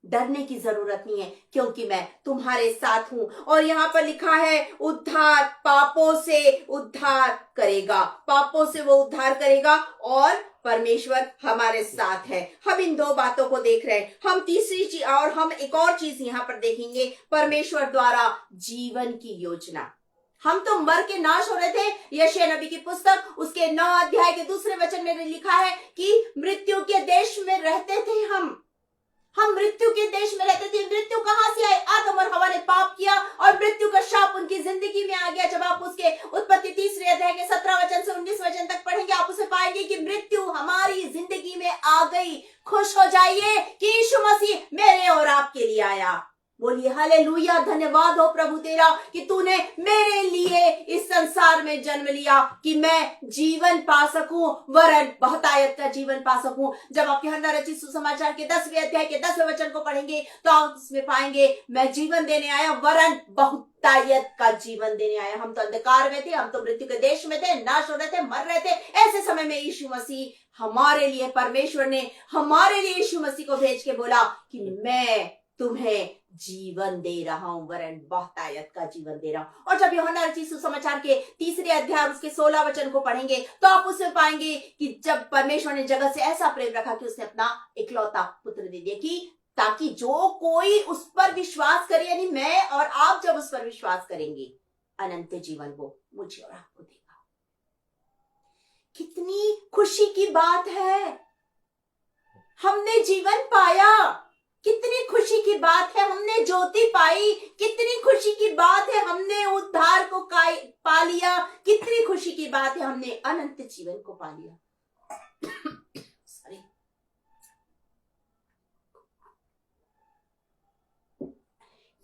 डरने की जरूरत नहीं है क्योंकि मैं तुम्हारे साथ हूं। और यहां पर लिखा है उद्धार, पापों से उद्धार करेगा, पापों से वो उद्धार करेगा और परमेश्वर हमारे साथ है। हम इन दो बातों को देख रहे हैं। हम तीसरी चीज और हम एक और चीज यहां पर देखेंगे, परमेश्वर द्वारा जीवन की योजना। हम तो मर के नाश हो रहे थे। यशायाह नबी की पुस्तक उसके 9 अध्याय के 2 वचन में लिखा है कि मृत्यु के देश में रहते थे हम मृत्यु के देश में रहते थे। मृत्यु कहां से आई? आदम और हवा ने पाप किया और मृत्यु का शाप उनकी जिंदगी में आ गया। जब आप उसके उत्पत्ति 3 अध्याय के 17 वचन से 19 वचन तक पढ़ेंगे आप उसे पाएंगे कि मृत्यु हमारी जिंदगी में आ गई। खुश हो जाइए कि यीशु मसीह मेरे और आपके लिए आया। बोलिए हालेलुया, धन्यवाद हो प्रभु तेरा कि तूने मेरे लिए इस संसार में जन्म लिया कि मैं जीवन पा सकूं, वरन बहुतायत का जीवन पा सकूं। जब आप यूहन्ना रचित सुसमाचार के 10वें अध्याय के 10वें वचन को पढ़ेंगे तो आप उसमें पाएंगे मैं जीवन देने आया, वरन बहुतायत का जीवन देने आया। हम तो अंधकार में थे, हम तो मृत्यु के देश में थे, नाश हो रहे थे, मर रहे थे। ऐसे समय में यीशु मसीह हमारे लिए, परमेश्वर ने हमारे लिए यीशु मसीह को भेज के बोला कि मैं तुम्हें जीवन दे रहा हूं, वरन बहुतायत का जीवन दे रहा हूं। और जब यूहन्ना रचित सुसमाचार के 3 अध्याय उसके 16 वचन को पढ़ेंगे तो आप उसमें पाएंगे कि जब परमेश्वर ने जगत से ऐसा प्रेम रखा कि उसने अपना इकलौता पुत्र दे दिया, कि ताकि जो कोई उस पर विश्वास करे, यानी मैं और आप जब उस पर विश्वास करेंगे, अनंत जीवन वो मुझे और आपको देगा। कितनी खुशी की बात है, हमने जीवन पाया, कितनी खुशी की बात है, हमने ज्योति पाई, कितनी खुशी की बात है, हमने उद्धार को पा लिया, कितनी खुशी की बात है, हमने अनंत जीवन को पा लिया। सॉरी,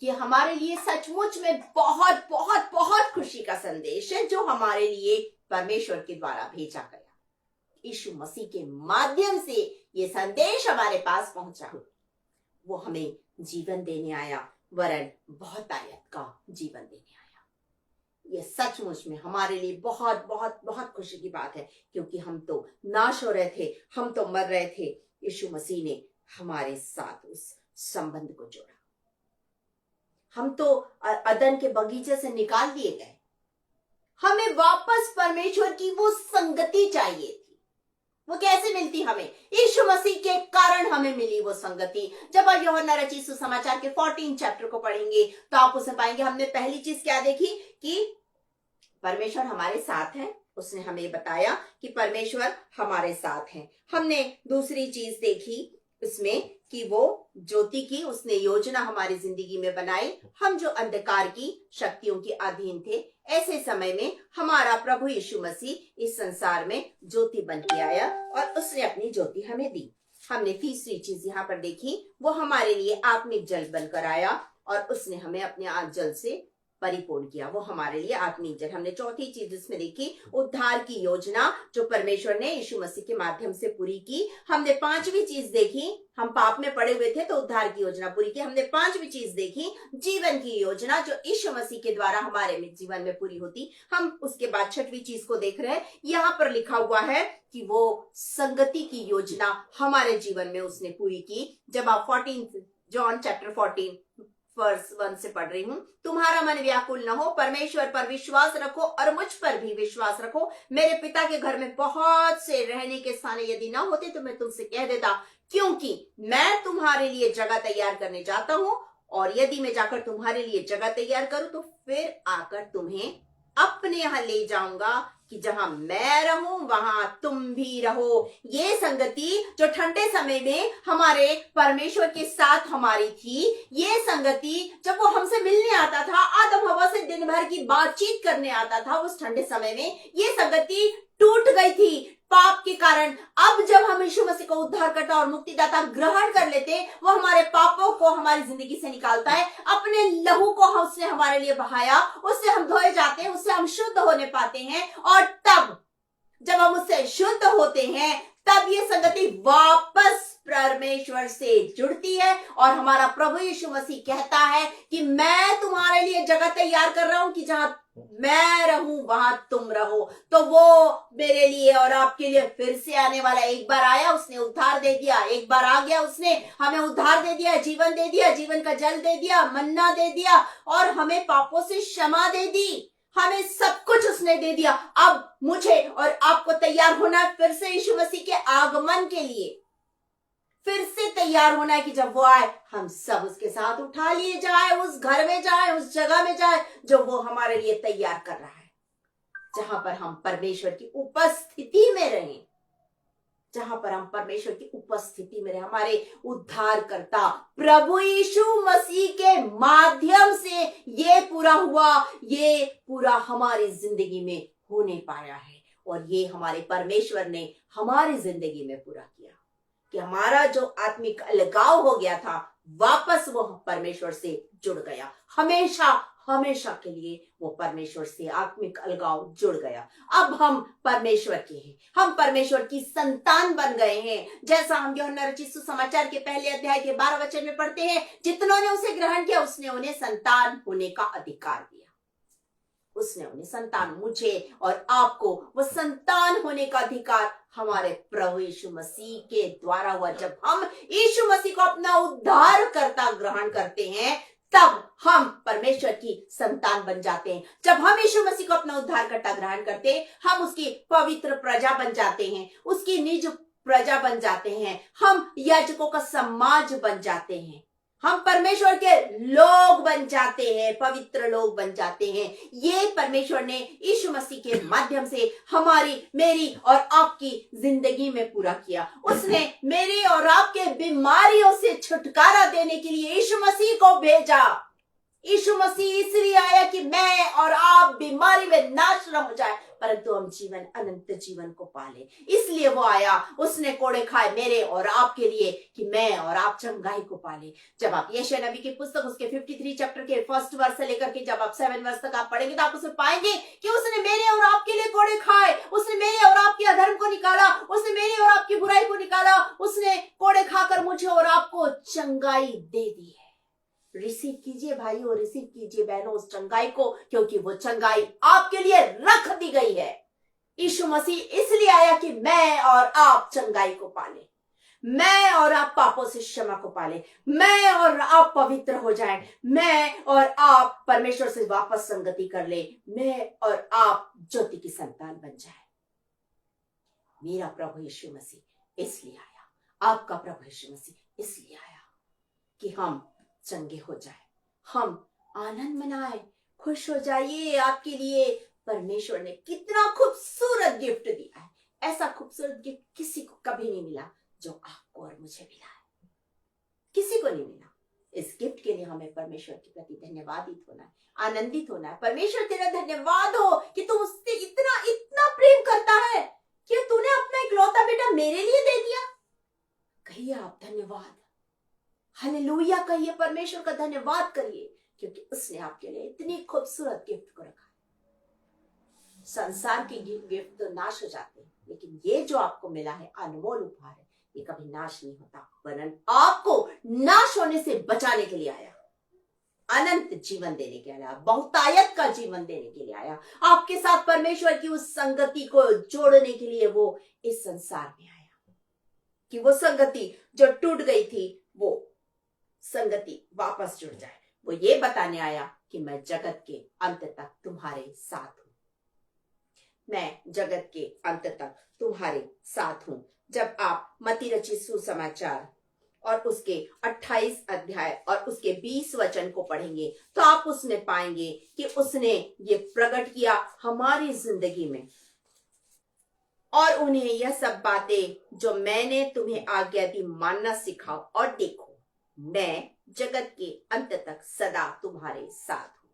ये हमारे लिए सचमुच में बहुत बहुत बहुत खुशी का संदेश है, जो हमारे लिए परमेश्वर के द्वारा भेजा गया। यीशु मसीह के माध्यम से ये संदेश हमारे पास पहुंचा। वो हमें जीवन देने आया, वरन बहुतायत का जीवन देने आया। ये सचमुच में हमारे लिए बहुत बहुत बहुत खुशी की बात है, क्योंकि हम तो नाश हो रहे थे, हम तो मर रहे थे। यीशु मसीह ने हमारे साथ उस संबंध को जोड़ा। हम तो अदन के बगीचे से निकाल दिए गए, हमें वापस परमेश्वर की वो संगति चाहिए थी। वो कैसे मिलती हमें? यीशु मसीह के कारण हमें मिली वो संगति। जब आप यूहन्ना रचित सुसमाचार के 14 चैप्टर को पढ़ेंगे तो आप उसमें पाएंगे, हमने पहली चीज क्या देखी कि परमेश्वर हमारे साथ है। उसने हमें बताया कि परमेश्वर हमारे साथ है। हमने दूसरी चीज देखी इसमें कि वो ज्योति की उसने योजना हमारी जिंदगी में बनाई। हम जो अंधकार की शक्तियों के अधीन थे, ऐसे समय में हमारा प्रभु यीशु मसीह इस संसार में ज्योति बन के आया और उसने अपनी ज्योति हमें दी। हमने तीसरी चीज यहाँ पर देखी, वो हमारे लिए आत्मिक जल बनकर आया और उसने हमें अपने जल से परिपूर्ण किया। वो हमारे लिए आत्मिक जल। हमने चौथी चीज इसमें देखी, उद्धार की योजना जो परमेश्वर ने यीशु मसीह के माध्यम से पूरी की। हमने पांचवी चीज देखी, हम पाप में पड़े हुए थे तो उद्धार की योजना पूरी की। हमने पांचवी चीज देखी, जीवन की योजना जो यीशु मसीह के द्वारा हमारे जीवन में पूरी होती। हम उसके बाद छठवीं चीज को देख रहे हैं, यहाँ पर लिखा हुआ है कि वो संगति की योजना हमारे जीवन में उसने पूरी की। जब आप 14 जॉन चैप्टर 14 वर्स 1 से पढ़ रही हूं, तुम्हारा मन व्याकुल न हो, परमेश्वर पर विश्वास रखो और मुझ पर भी विश्वास रखो। मेरे पिता के घर में बहुत से रहने के स्थान यदि ना होते तो मैं तुमसे कह देता, क्योंकि मैं तुम्हारे लिए जगह तैयार करने जाता हूं, और यदि मैं जाकर तुम्हारे लिए जगह तैयार करूं तो फिर आकर तुम्हें अपने यहाँ ले जाऊंगा, कि जहां मैं रहूं वहां तुम भी रहो। ये संगति जो ठंडे समय में हमारे परमेश्वर के साथ हमारी थी, ये संगति जब वो हमसे मिलने आता था, आदम हवा से दिन भर की बातचीत करने आता था, उस ठंडे समय में ये संगति टूट गई थी पाप के कारण। अब जब हम यीशु मसीह को उद्धारकर्ता और मुक्तिदाता ग्रहण कर लेते, वो हमारे पापों को हमारी जिंदगी से निकालता है। अपने लहू को उसने हमारे लिए बहाया, उससे हम धोए जाते हैं, उससे हम शुद्ध होने पाते हैं। और तब जब हम उससे शुद्ध होते हैं, तब ये संगति वापस परमेश्वर से जुड़ती है और हमारा प्रभु यीशु मसीह कहता है कि मैं तुम्हारे लिए जगह तैयार कर रहा हूं, कि जहां मैं रहूं वहां तुम रहो। तो वो मेरे लिए और आपके लिए फिर से आने वाला। एक बार आया, उसने उद्धार दे दिया, एक बार आ गया, उसने हमें उद्धार दे दिया, जीवन दे दिया, जीवन का जल दे दिया, मन्ना दे दिया, और हमें पापों से क्षमा दे दी, हमें सब कुछ उसने दे दिया। अब मुझे और आपको तैयार होना है फिर से यीशु मसीह के आगमन के लिए, फिर से तैयार होना है कि जब वो आए हम सब उसके साथ उठा लिए जाए, उस घर में जाए, उस जगह में जाए जो वो हमारे लिए तैयार कर रहा है, जहां पर हम परमेश्वर की उपस्थिति में रहें, जहां पर हम परमेश्वर की उपस्थिति में रहें। हमारे उद्धारकर्ता प्रभु यीशु मसीह के माध्यम से ये पूरा हुआ, ये पूरा हमारी जिंदगी में होने पाया है, और ये हमारे परमेश्वर ने हमारी जिंदगी में पूरा किया कि हमारा जो आत्मिक अलगाव हो गया था, वापस वो परमेश्वर से जुड़ गया। हमेशा हमेशा के लिए वो परमेश्वर से आत्मिक अलगाव जुड़ गया। अब हम परमेश्वर के हैं, हम परमेश्वर की संतान बन गए हैं। जैसा हम यूहन्ना रचित सुसमाचार के पहले अध्याय के 12 वचन में पढ़ते हैं, जितनों ने उसे ग्रहण किया उसने उन्हें संतान होने का अधिकार दिया। उसने उन्हें संतान, मुझे और आपको वो संतान होने का अधिकार हमारे प्रभु यीशु मसीह के द्वारा हुआ। जब हम यीशु मसीह को अपना उद्धारकर्ता ग्रहण करते हैं तब हम परमेश्वर की संतान बन जाते हैं। जब हम यीशु मसीह को अपना उद्धारकर्ता ग्रहण करते हैं हम उसकी पवित्र प्रजा बन जाते हैं, उसकी निज प्रजा बन जाते हैं, हम याजकों का समाज बन जाते हैं, हम परमेश्वर के लोग बन जाते हैं, पवित्र लोग बन जाते हैं। ये परमेश्वर ने यीशु मसीह के माध्यम से हमारी, मेरी और आपकी जिंदगी में पूरा किया। उसने मेरे और आपके बीमारियों से छुटकारा देने के लिए यीशु मसीह को भेजा। यीशु मसीह इसलिए आया कि मैं और आप बीमारी में नाश न हो जाए परंतु हम जीवन, अनंत जीवन को पाले। इसलिए वो आया, उसने कोड़े खाए मेरे और आपके लिए कि मैं और आप चंगाई को पाले। जब आप यशायाह नबी की पुस्तक उसके 53 चैप्टर के 1 वर्ष से लेकर के जब आप 7 वर्ष तक आप पढ़ेंगे तो आप उसमें पाएंगे कि उसने मेरे और आपके लिए कोड़े खाए, उसने मेरे और आपके अधर्म को निकाला, उसने मेरे और आपकी बुराई को निकाला, उसने कोड़े खाकर मुझे और आपको चंगाई दे दी है। रिसीव कीजिए भाइयों, रिसीव कीजिए बहनों उस चंगाई को, क्योंकि वो चंगाई आपके लिए रख दी गई है। यीशु मसीह इसलिए आया कि मैं और आप चंगाई को पाले, मैं और आप पापों से क्षमा को पाले, मैं और आप पवित्र हो जाएं, मैं और आप परमेश्वर से वापस संगति कर ले, मैं और आप ज्योति की संतान बन जाए। मेरा प्रभु यीशु मसीह इसलिए आया, आपका प्रभु यीशु मसीह इसलिए आया कि हम चंगे हो जाए, हम आनंद मनाए, खुश हो जाइए। आपके लिए परमेश्वर ने कितना खूबसूरत गिफ्ट दिया है। ऐसा खूबसूरत गिफ्ट किसी को कभी नहीं मिला जो आपको और मुझे मिला है, किसी को नहीं मिला। इस गिफ्ट के लिए हमें परमेश्वर के प्रति धन्यवादित होना है, आनंदित होना है। परमेश्वर तेरा धन्यवाद हो कि तू मुझसे इतना इतना प्रेम करता है कि तूने अपना इकलौता बेटा मेरे लिए दे दिया। कहिए आप धन्यवाद, हालेलुया कहिए, परमेश्वर का धन्यवाद करिए क्योंकि उसने आपके लिए इतनी खूबसूरत गिफ्ट को रखा है। संसार के गिफ्ट तो नाश हो जाते हैं लेकिन ये जो आपको मिला है अनमोल उपहार है, ये कभी नाश नहीं होता, वरन आपको नाश होने से बचाने के लिए आया, अनंत जीवन देने के लिए आया, बहुतायत का जीवन देने के लिए आया, आपके साथ परमेश्वर की उस संगति को जोड़ने के लिए वो इस संसार में आया कि वो संगति जो टूट गई थी वो संगति वापस जुड़ जाए। वो ये बताने आया कि मैं जगत के अंत तक तुम्हारे साथ हूं, मैं जगत के अंत तक तुम्हारे साथ हूं। जब आप मत्ती रचित सुसमाचार और उसके 28 अध्याय और उसके 20 वचन को पढ़ेंगे तो आप उसमें पाएंगे कि उसने ये प्रकट किया हमारी जिंदगी में, और उन्हें यह सब बातें जो मैंने तुम्हें आज्ञा दी मानना सिखाओ, और देखो मैं जगत के अंत तक सदा तुम्हारे साथ हूं।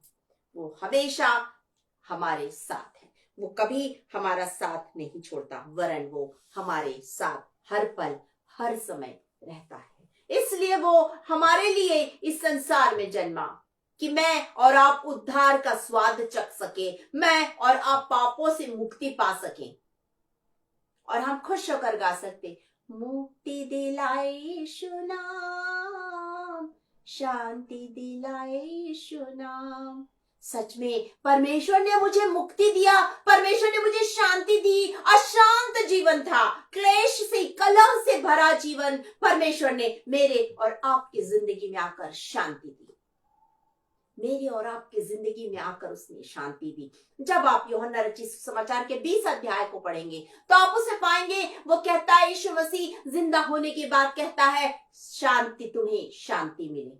वो हमेशा हमारे साथ है, वो कभी हमारा साथ नहीं छोड़ता, वरन वो हमारे साथ हर पल हर समय रहता है। इसलिए वो हमारे लिए इस संसार में जन्मा कि मैं और आप उद्धार का स्वाद चख सके, मैं और आप पापों से मुक्ति पा सके और हम खुश होकर गा सकते, मुक्ति दिलाए यीशु नाम, शांति दिलाए यीशु नाम। सच में परमेश्वर ने मुझे मुक्ति दिया, परमेश्वर ने मुझे शांति दी। अशांत जीवन था, क्लेश से, कलह से भरा जीवन परमेश्वर ने मेरे और आपकी जिंदगी में आकर शांति दी, मेरी और आपकी जिंदगी में आकर उसने शांति दी। जब आप यूहन्ना रचित सुसमाचार के 20 अध्याय को पढ़ेंगे तो आप उसे पाएंगे, वो कहता है, यीशु मसीह जिंदा होने के बाद कहता है शांति, तुम्हें शांति मिले।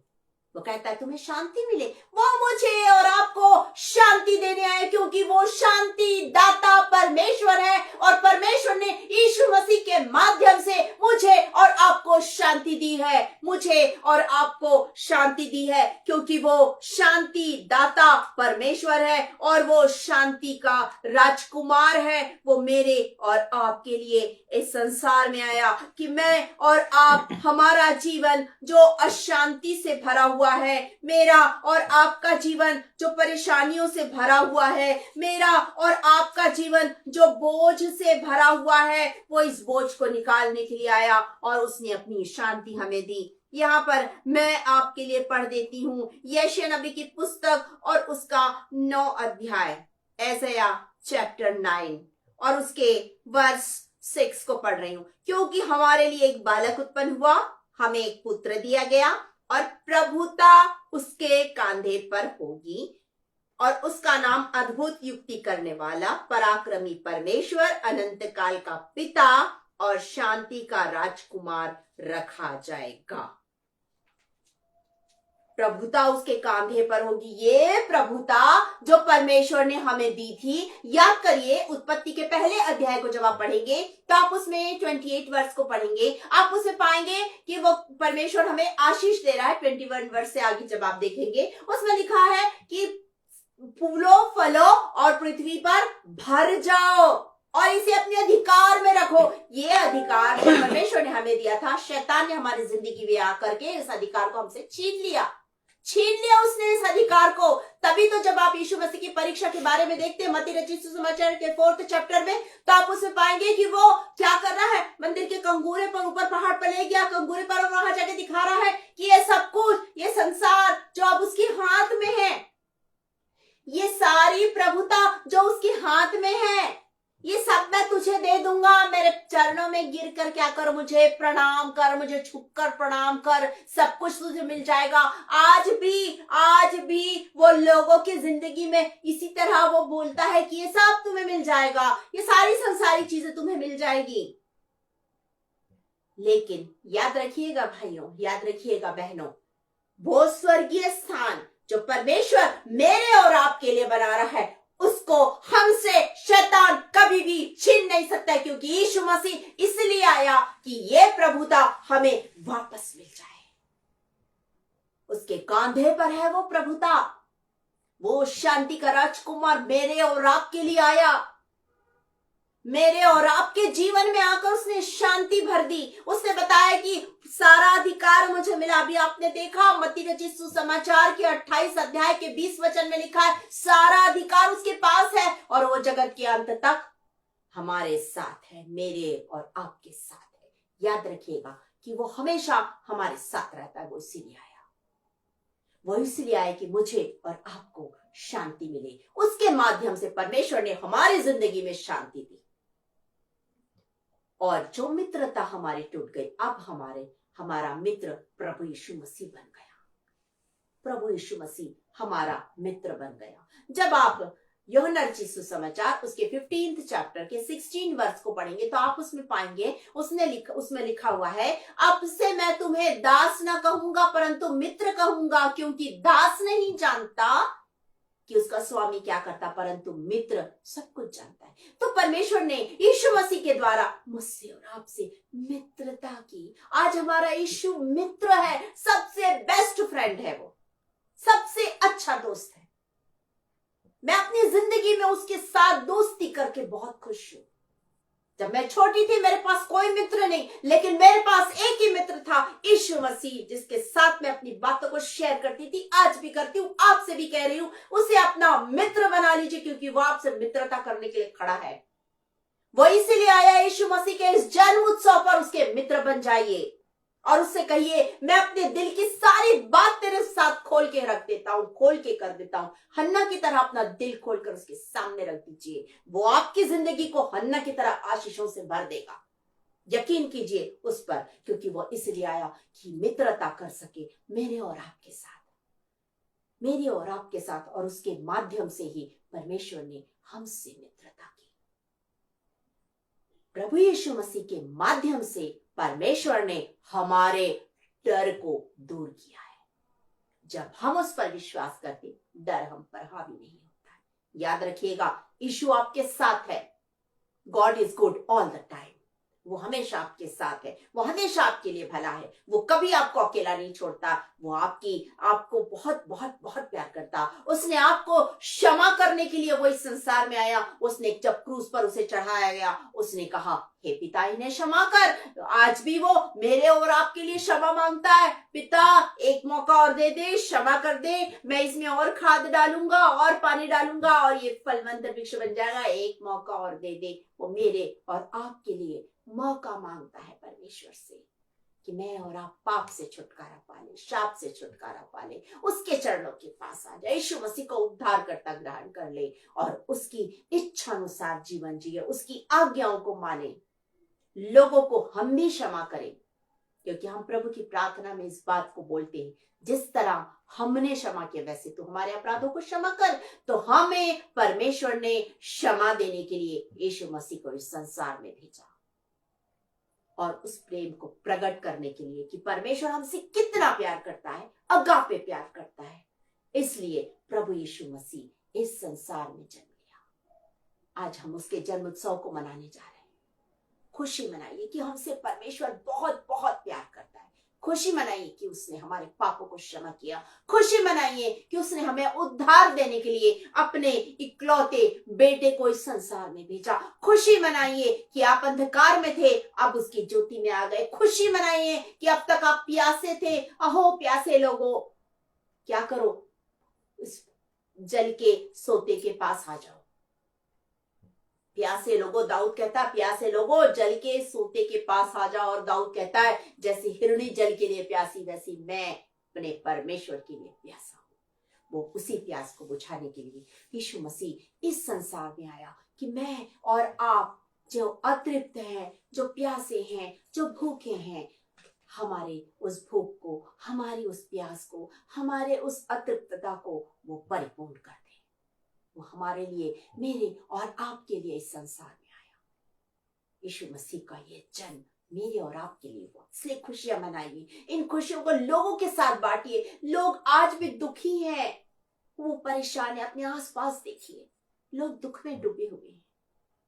वो कहता है तुम्हें शांति मिले। वो मुझे और आपको शांति देने आए क्योंकि वो शांति दाता परमेश्वर है और परमेश्वर ने यीशु मसीह के माध्यम से मुझे और आपको शांति दी है, मुझे और आपको शांति दी है क्योंकि वो शांति दाता परमेश्वर है और वो शांति का राजकुमार है। वो मेरे और आपके लिए इस संसार में आया कि मैं और आप, हमारा जीवन जो अशांति से भरा हुआ है, मेरा और आपका जीवन जो परेशानियों से भरा हुआ है, मेरा और आपका जीवन जो बोझ से भरा हुआ है, वो इस बोझ को निकालने के लिए आया और उसने अपनी शांति हमें दी। यहाँ पर मैं आपके लिए पढ़ देती हूँ यशायाह नबी की पुस्तक और उसका 9 अध्याय, यशायाह चैप्टर 9 और उसके वर्स 6 को पढ़ रही हूँ। क्योंकि हमारे लिए एक बालक उत्पन्न हुआ, हमें एक पुत्र दिया गया और प्रभुता उसके कांधे पर होगी और उसका नाम अद्भुत युक्ति करने वाला, पराक्रमी परमेश्वर, अनंत काल का पिता और शांति का राजकुमार रखा जाएगा। प्रभुता उसके कांधे पर होगी। ये प्रभुता जो परमेश्वर ने हमें दी थी, याद करिए उत्पत्ति के पहले अध्याय को जब आप पढ़ेंगे तो आप उसमें 28 वर्ष को पढ़ेंगे, आप उसमें पाएंगे कि वो परमेश्वर हमें आशीष दे रहा है। 21 वर्ष से आगे जब आप देखेंगे उसमें लिखा है कि फूलो फलो और पृथ्वी पर भर जाओ और इसे अपने अधिकार में रखो। ये अधिकार जो परमेश्वर ने हमें दिया था, शैतान ने हमारी जिंदगी में आकर के इस अधिकार को हमसे छीन लिया उसने इस अधिकार को। तभी तो जब आप यीशु मसीह की परीक्षा के बारे में देखते हैं मत्ती रचित सुसमाचार के 4th चैप्टर में, तो आप उसमें पाएंगे कि वो क्या कर रहा है, मंदिर के कंगूरे पर ऊपर पहाड़ पर ले गया, कंगूरे पर वहां जाके दिखा रहा है कि ये सब कुछ, ये संसार जो अब उसके हाथ में है, ये सारी प्रभुता जो उसके हाथ में है, ये सब मैं तुझे दे दूंगा। मेरे चरणों में गिर कर क्या कर, मुझे प्रणाम कर, मुझे झुक कर प्रणाम कर, सब कुछ तुझे मिल जाएगा। आज भी वो लोगों की जिंदगी में इसी तरह वो बोलता है कि ये सब तुम्हें मिल जाएगा, ये सारी संसारी चीजें तुम्हें मिल जाएगी। लेकिन याद रखिएगा भाइयों, याद रखिएगा बहनों, वो स्वर्गीय स्थान जो परमेश्वर मेरे और आपके लिए बना रहा है, उसको हमसे शैतान कभी भी छीन नहीं सकता है, क्योंकि यीशु मसीह इसलिए आया कि ये प्रभुता हमें वापस मिल जाए। उसके कांधे पर है वो प्रभुता, वो शांति का राजकुमार मेरे और आपके लिए आया, मेरे और आपके जीवन में आकर उसने शांति भर दी। उसने बताया कि सारा अधिकार मुझे मिला। अभी आपने देखा मत्ती रचित सुसमाचार के 28 अध्याय के 20 वचन में लिखा है, सारा अधिकार उसके पास है और वो जगत के अंत तक हमारे साथ है, मेरे और आपके साथ है। याद रखिएगा कि वो हमेशा हमारे साथ रहता है। वो इसलिए आया कि मुझे और आपको शांति मिले। उसके माध्यम से परमेश्वर ने हमारी जिंदगी में शांति दी और जो मित्रता हमारी टूट गई, अब हमारा मित्र प्रभु यीशु मसीह बन गया। प्रभु यीशु मसीह हमारा मित्र बन गया। जब आप यूहन्ना रचित सुसमाचार उसके 15th चैप्टर के 16 वर्ष को पढ़ेंगे तो आप उसमें पाएंगे उसमें लिखा हुआ है, अब से मैं तुम्हें दास न कहूंगा परंतु मित्र कहूंगा, क्योंकि दास नहीं जानता कि उसका स्वामी क्या करता, परंतु मित्र सब कुछ जानता है। तो परमेश्वर ने यीशु मसीह के द्वारा मुझसे और आपसे मित्रता की। आज हमारा यीशु मित्र है, सबसे बेस्ट फ्रेंड है, वो सबसे अच्छा दोस्त है। मैं अपनी जिंदगी में उसके साथ दोस्ती करके बहुत खुश हूं। जब मैं छोटी थी मेरे पास कोई मित्र नहीं, लेकिन मेरे पास एक ही मित्र था, यीशु मसीह, जिसके साथ मैं अपनी बातों को शेयर करती थी, आज भी करती हूँ, आपसे भी कह रही हूँ, उसे अपना मित्र बना लीजिए, क्योंकि वो आपसे मित्रता करने के लिए खड़ा है। वो इसीलिए आया यीशु मसीह के इस जन्म उत्सव पर, उसके मित्र बन जाइए और उससे कहिए, मैं अपने दिल की सारी बात तेरे साथ खोल के रख देता हूं, खोल के कर देता हूं। हन्ना की तरह अपना दिल खोलकर उसके सामने रख दीजिए, वो आपकी जिंदगी को हन्ना की तरह आशीषों से भर देगा। यकीन कीजिए उस पर, क्योंकि वो इसलिए आया कि मित्रता कर सके मेरे और आपके साथ, मेरे और आपके साथ, और उसके माध्यम से ही परमेश्वर ने हमसे मित्रता की। प्रभु यीशु मसीह के माध्यम से परमेश्वर ने हमारे डर को दूर किया है। जब हम उस पर विश्वास करते, डर हम पर हावी नहीं होता है। याद रखिएगा, यीशु आपके साथ है। God is good all the time. वो हमेशा आपके साथ है, वो हमेशा आपके लिए भला है, वो कभी आपको अकेला नहीं छोड़ता, वो आपको बहुत बहुत बहुत प्यार करता। उसने आपको क्षमा करने के लिए वो इस संसार में आया। उसने जब क्रूस पर उसे चढ़ाया गया, उसने कहा, हे पिता इन्हें क्षमा कर। आज भी वो मेरे और आपके लिए क्षमा मांगता है, पिता एक मौका और दे दे, क्षमा कर दे, मैं इसमें और खाद डालूंगा और पानी डालूंगा और ये फलवंत वृक्ष बन जाएगा, एक मौका और दे दे। वो मेरे और आपके लिए मौका मांगता है परमेश्वर से। कि मैं और आप पाप से छुटकारा पाले, शाप से छुटकारा पाले, उसके चरणों के पास आ जाए, यीशु मसीह को उद्धारकर्ता ग्रहण कर ले और उसकी इच्छा अनुसार जीवन जिए, उसकी आज्ञाओं को माने, लोगों को हम भी क्षमा करें, क्योंकि हम प्रभु की प्रार्थना में इस बात को बोलते हैं, जिस तरह हमने क्षमा किया वैसे तो हमारे अपराधों को क्षमा कर। तो हमें परमेश्वर ने क्षमा देने के लिए यीशु मसीह को इस संसार में भेजा और उस प्रेम को प्रकट करने के लिए कि परमेश्वर हमसे कितना प्यार करता है, अगापे प्यार करता है। इसलिए प्रभु यीशु मसीह इस संसार में जन्म लिया। आज हम उसके जन्म उत्सव को मनाने जा रहे हैं। खुशी मनाइए कि हमसे परमेश्वर बहुत बहुत प्यार करता है। खुशी मनाइए कि उसने हमारे पापों को क्षमा किया। खुशी मनाइए कि उसने हमें उद्धार देने के लिए अपने इकलौते बेटे को इस संसार में भेजा। खुशी मनाइए कि आप अंधकार में थे, अब उसकी ज्योति में आ गए। खुशी मनाइए कि अब तक आप प्यासे थे, अहो प्यासे लोगों, क्या करो, इस जल के सोते के पास आ जाओ। प्यासे लोगों, दाऊद कहता है, प्यासे लोगों जल के सोते के पास आ जाओ। और दाऊद कहता है, जैसे हिरणी जल के लिए प्यासी, वैसी मैं अपने परमेश्वर के लिए प्यासा हूं। वो उसी प्यास को बुझाने के लिए यीशु मसीह इस संसार में आया कि मैं और आप जो अतृप्त हैं, जो प्यासे हैं, जो भूखे हैं, हमारे उस भूख को, हमारी उस प्यास को, हमारे उस अतृप्तता को वो परिपूर्ण कर दे। वो हमारे लिए, मेरे और आपके लिए इस संसार में आया। यीशु मसीह का ये जन्म मेरे और आपके लिए हुआ, इसलिए खुशियां मनाइए। इन खुशियों को लोगों के साथ बांटिए। लोग आज भी दुखी हैं, वो परेशान है। अपने आसपास देखिए, लोग दुख में डूबे हुए हैं।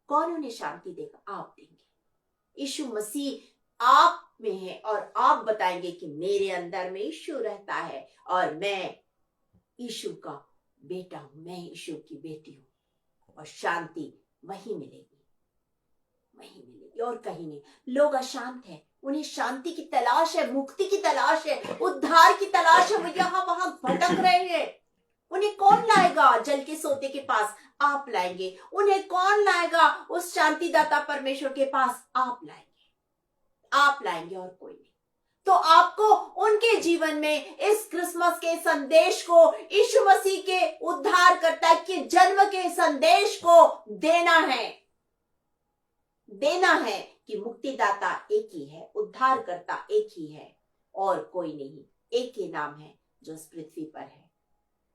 कौन उन्हें शांति देगा? आप देंगे। यीशु मसीह आप में है और आप बताएंगे कि मेरे अंदर में यीशु रहता है और मैं यीशु का बेटा हूं, मैं यीशु की बेटी हूं। और शांति वहीं मिलेगी, वहीं मिलेगी और कहीं नहीं। लोग अशांत हैं, उन्हें शांति की तलाश है, मुक्ति की तलाश है, उद्धार की तलाश है। वो यहाँ वहां भटक रहे हैं। उन्हें कौन लाएगा जल के सोते के पास? आप लाएंगे। उन्हें कौन लाएगा उस शांतिदाता परमेश्वर के पास? आप लाएंगे, आप लाएंगे और कोई नहीं। तो आपको उनके जीवन में इस क्रिसमस के संदेश को, यीशु मसीह के उद्धारकर्ता के जन्म के संदेश को देना है। देना है कि मुक्तिदाता एक ही है, उद्धारकर्ता एक ही है और कोई नहीं। एक ही नाम है जो इस पृथ्वी पर है,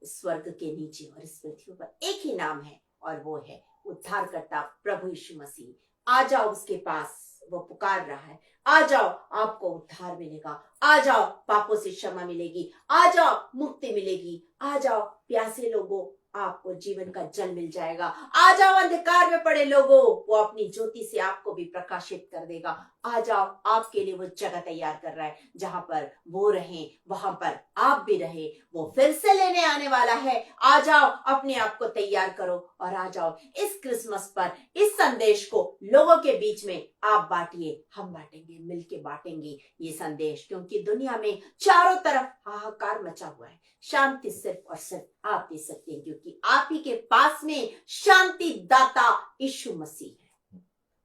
स्वर्ग के नीचे और इस पृथ्वी पर एक ही नाम है और वो है उद्धारकर्ता प्रभु यीशु मसीह। आ जाओ उसके पास, वो पुकार रहा है। आ जाओ, आपको उद्धार मिलेगा। आ जाओ, पापों से क्षमा मिलेगी। आ जाओ, मुक्ति मिलेगी। आ जाओ प्यासे लोगों, आपको जीवन का जल मिल जाएगा। आ जाओ अंधकार में पड़े लोगों, वो अपनी ज्योति से आपको भी प्रकाशित कर देगा। आ जाओ, आपके लिए वो जगह तैयार कर रहा है, जहां पर वो रहे वहां पर आप भी रहे। वो फिर से लेने आने वाला है। आ जाओ, अपने आप को तैयार करो और आ जाओ इस क्रिसमस पर इस संदेश को लोगों के बीच में आप बांटिए। हम बांटेंगे, मिलके बांटेंगे ये संदेश, क्योंकि दुनिया में चारों तरफ हाहाकार मचा हुआ है। शांति सिर्फ और सिर्फ आप दे सकते हैं, क्योंकि आप ही के पास में शांति दाता यीशु मसीह है।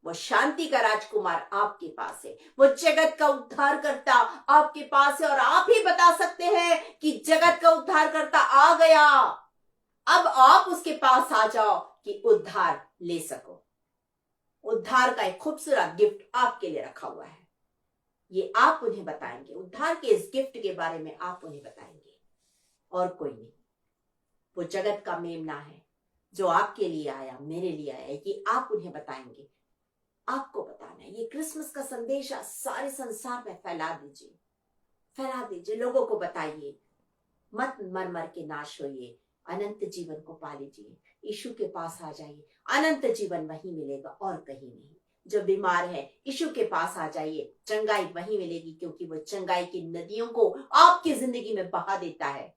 वो शांति का राजकुमार आपके पास है। वो जगत का उद्धारकर्ता आपके पास है और आप ही बता सकते हैं कि जगत का उद्धारकर्ता आ गया। अब आप उसके पास आ जाओ कि उद्धार ले सको। उद्धार का एक खूबसूरत गिफ्ट आपके लिए रखा हुआ है। ये आप उन्हें बताएंगे। उद्धार के इस गिफ्ट के बारे में आप उन्हें बताएंगे और कोई नहीं। वो जगत का मेमना है जो आपके लिए आया, मेरे लिए आया, कि आप उन्हें बताएंगे। आपको बताना है। ये क्रिसमस का संदेश सारे संसार में फैला दीजिए, फैला दीजिए। लोगों को बताइए, मत मर मर के नाश होइए, अनंत जीवन को पा लीजिए। यीशु के पास आ जाइए, अनंत जीवन वहीं मिलेगा और कहीं नहीं। जो बीमार है, यीशु के पास आ जाइए, चंगाई वहीं मिलेगी, क्योंकि वो चंगाई की नदियों को आपकी जिंदगी में बहा देता है।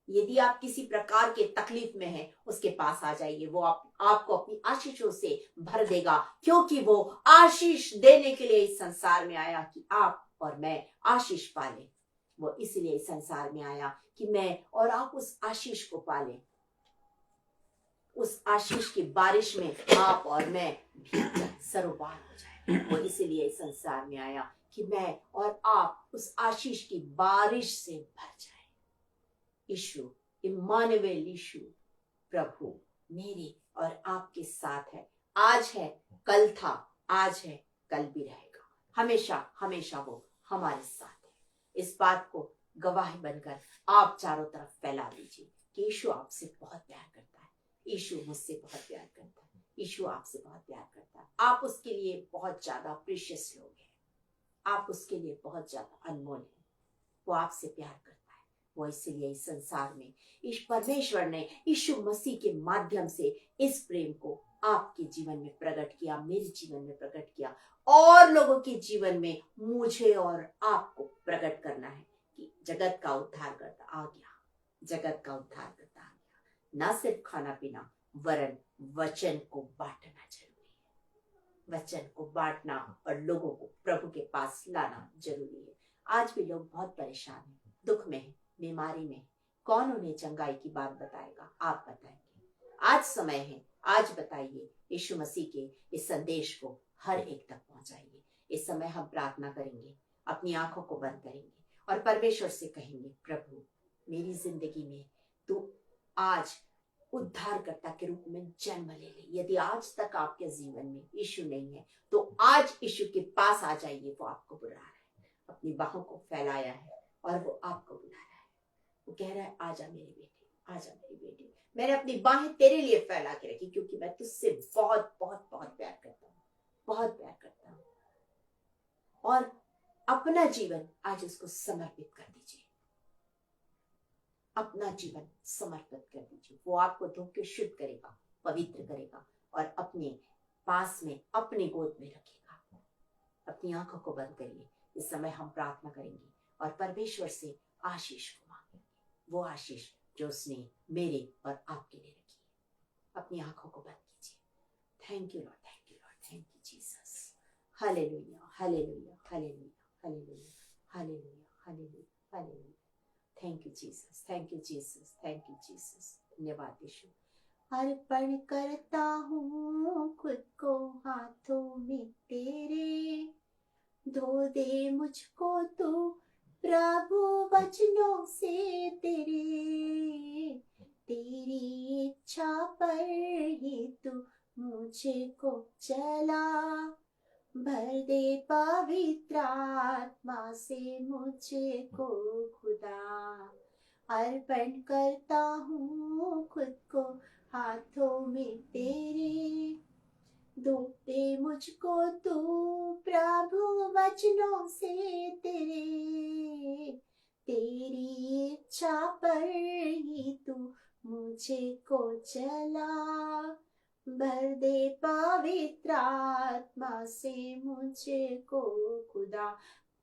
यदि आप किसी प्रकार के तकलीफ में हैं, उसके पास आ जाइए। वो आपको अपनी आशीषों से भर देगा, क्योंकि वो आशीष देने के लिए इस संसार में आया कि आप और मैं आशीष पालें। वो इसलिए इस संसार में आया कि मैं और आप उस आशीष को पालें। उस आशीष की बारिश में आप और मैं भीग जाए, सरोबार हो जाए। वो इसलिए इस संसार में आया कि मैं और आप उस आशीष की बारिश से भर जाए। यीशु इम्मानुएल, यीशु प्रभु मेरे और आपके साथ है, आज है, कल था, आज है, कल भी रहेगा, हमेशा हमेशा वो हमारे साथ है। इस बात को गवाही बनकर आप चारों तरफ फैला दीजिए कि यीशु आपसे बहुत प्यार करता है, यीशु मुझसे बहुत प्यार करता है, यीशु आपसे बहुत प्यार करता है। आप उसके लिए बहुत ज्यादा प्रीशियस लोग हैं, आप उसके लिए बहुत ज्यादा अनमोल हैं। वो आपसे प्यार करता है। वो इसलिए इस संसार में इस परमेश्वर ने यीशु मसीह के माध्यम से इस प्रेम को आपके जीवन में प्रकट किया, मेरे जीवन में प्रकट किया, और लोगों के जीवन में मुझे और आपको प्रकट करना है कि जगत का उद्धारकर्ता आ गया, जगत का उद्धारकर्ता आ गया। ना सिर्फ खाना पीना, वरन वचन को बांटना जरूरी है, वचन को बांटना और लोगों को प्रभु के पास लाना जरूरी है। आज भी लोग बहुत परेशान हैं, दुख में हैं, बीमारी में। कौन उन्हें चंगाई की बात बताएगा? आप बताएंगे। आज समय है, आज बताइए। यीशु मसीह के इस संदेश को हर एक तक पहुंचाइए। इस समय हम प्रार्थना करेंगे, अपनी आंखों को बंद करेंगे और परमेश्वर से कहेंगे, प्रभु मेरी जिंदगी में तू आज उद्धारकर्ता के रूप में जन्म ले ले। यदि आज तक आपके जीवन में यीशु नहीं है तो आज यीशु के पास आ जाइए। वो आपको बुला रहा है, अपनी बाहों को फैलाया है और वो आपको बुला रहा है। वो कह रहा है, आजा मेरी बेटी, आजा मेरी बेटी, मैंने अपनी बाहें तेरे लिए फैला के रखी क्योंकि मैं तुझसे बहुत बहुत बहुत प्यार करता हूँ, बहुत प्यार करता हूँ। और अपना जीवन आज उसको समर्पित कर दीजिए, अपना जीवन समर्पित कर दीजिए। वो आपको धो के शुद्ध करेगा, पवित्र करेगा और अपने पास में, अपनी गोद में रखेगा। अपनी आंखों को बंद करिए। इस समय हम प्रार्थना करेंगे और परमेश्वर से आशीष को मांगेंगे, वो आशीष जो उसने मेरे और आपके लिए रखी है। अपनी आंखों को बंद कीजिए। Thank you Lord, thank you Lord, thank you Jesus. Hallelujah, hallelujah, hallelujah, hallelujah, hallelujah, hallelujah, hallelujah. Thank you Jesus, thank you Jesus, thank you Jesus. धन्यवाद यीशु। अर्पण करता हूँ खुद को हाथों में तेरे, धो दे मुझको तू प्रभु वचनों से तेरे, तेरी इच्छा पर ही तू मुझे को चला, भर दे पवित्र आत्मा से मुझे को खुदा। अर्पण करता हूँ खुद को हाथों में तेरे, धो दे मुझको तू प्रभु वचनों से तेरे, तेरी इच्छा पर ही तू मुझे को चला, भर दे पवित्र आत्मा से मुझे को खुदा।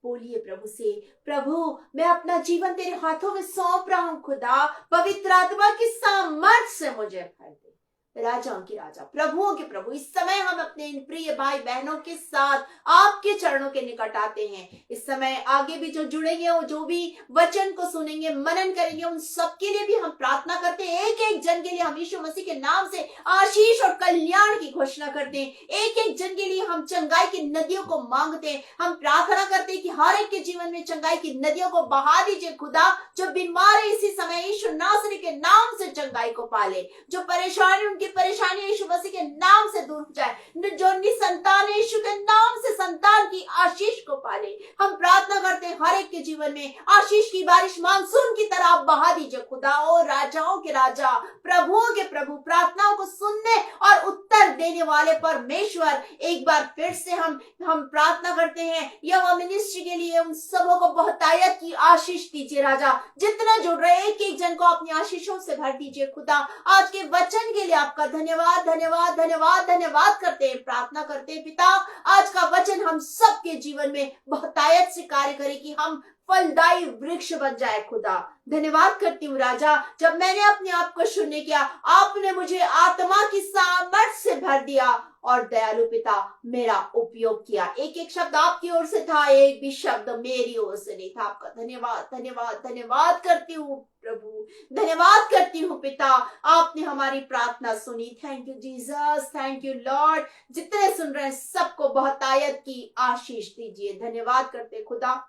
बोलिए प्रभु से, प्रभु मैं अपना जीवन तेरे हाथों में सौंप रहा हूं खुदा, पवित्र आत्मा की सामर्थ से मुझे भर दे। राजाओं की राजा, प्रभुओं के प्रभु, इस समय हम अपने इन प्रिय भाई बहनों के साथ आपके चरणों के निकट आते हैं। इस समय आगे भी जो जुड़ेंगे और जो भी वचन को सुनेंगे, मनन करेंगे, उन सबके लिए भी हम प्रार्थना करते हैं। एक एक जन के लिए हम यीशु मसीह के नाम से आशीष और कल्याण की घोषणा करते हैं। एक एक जन के लिए हम चंगाई की नदियों को मांगते हैं। हम प्रार्थना करते हैं कि हर एक के जीवन में चंगाई की नदियों को बहा दीजिए खुदा। जो बीमार है इसी समय यीशु नासरी के नाम से चंगाई को पाले। जो परेशान, उनकी परेशानी यीशु मसीह के नाम से दूर हो जाए। जो निसंतान है यीशु के नाम से संतान की आशीष को पाले। हम प्रार्थना करते हैं हर एक के जीवन में आशीष की बारिश मानसून की तरह आप बहा दीजिए खुदा। ओ राजाओं के राजा, प्रभुओं के प्रभु, प्रार्थनाओं को सुनने और उत्तर देने वाले परमेश्वर, एक बार फिर से हम प्रार्थना करते हैं यह मिनिस्ट्री के लिए उन सबों को बहुतायत की आशीष दीजिए राजा। जितना जुड़ रहे एक एक जन को अपनी आशीषों से भर दीजिए खुदा। आज के वचन के लिए आपका धन्यवाद धन्यवाद धन्यवाद धन्यवाद करते हैं, प्रार्थना करते हैं पिता। आज का वचन हम सबके जीवन में बहुतायत से कार्य करे कि हम फलदायी वृक्ष बन जाए खुदा, धन्यवाद करती हूँ राजा, जब मैंने अपने आप को शून्य किया, आपने मुझे आत्मा की सामर्थ से भर दिया और दयालु पिता मेरा उपयोग किया। एक एक शब्द आपकी ओर से था, एक भी शब्द मेरी ओर से नहीं था। आपका धन्यवाद धन्यवाद धन्यवाद करती हूँ प्रभु, धन्यवाद करती हूँ पिता, आपने हमारी प्रार्थना सुनी। Thank you Jesus, thank you Lord. जितने सुन रहे हैं सबको बहुतायत की आशीष दीजिए। धन्यवाद करते खुदा,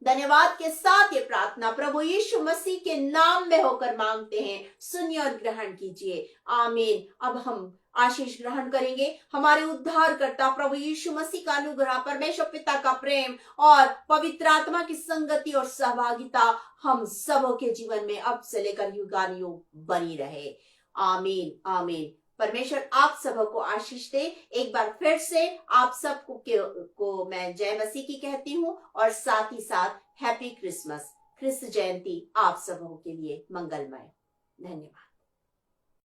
धन्यवाद के साथ ये प्रार्थना प्रभु यीशु मसीह के नाम में होकर मांगते हैं, सुनिए और ग्रहण कीजिए। आमीन। अब हम आशीष ग्रहण करेंगे। हमारे उद्धारकर्ता प्रभु यीशु मसीह का अनुग्रह, परमेश्वर पिता का प्रेम और पवित्र आत्मा की संगति और सहभागिता हम सबों के जीवन में अब से लेकर युगानुयुग बनी रहे। आमीन आमीन। परमेश्वर आप सबों को आशीष दे। एक बार फिर से आप सबको मैं जय मसीह की कहती हूँ और साथ ही साथ हैप्पी क्रिसमस, क्रिस्त जयंती आप सबों के लिए मंगलमय। धन्यवाद।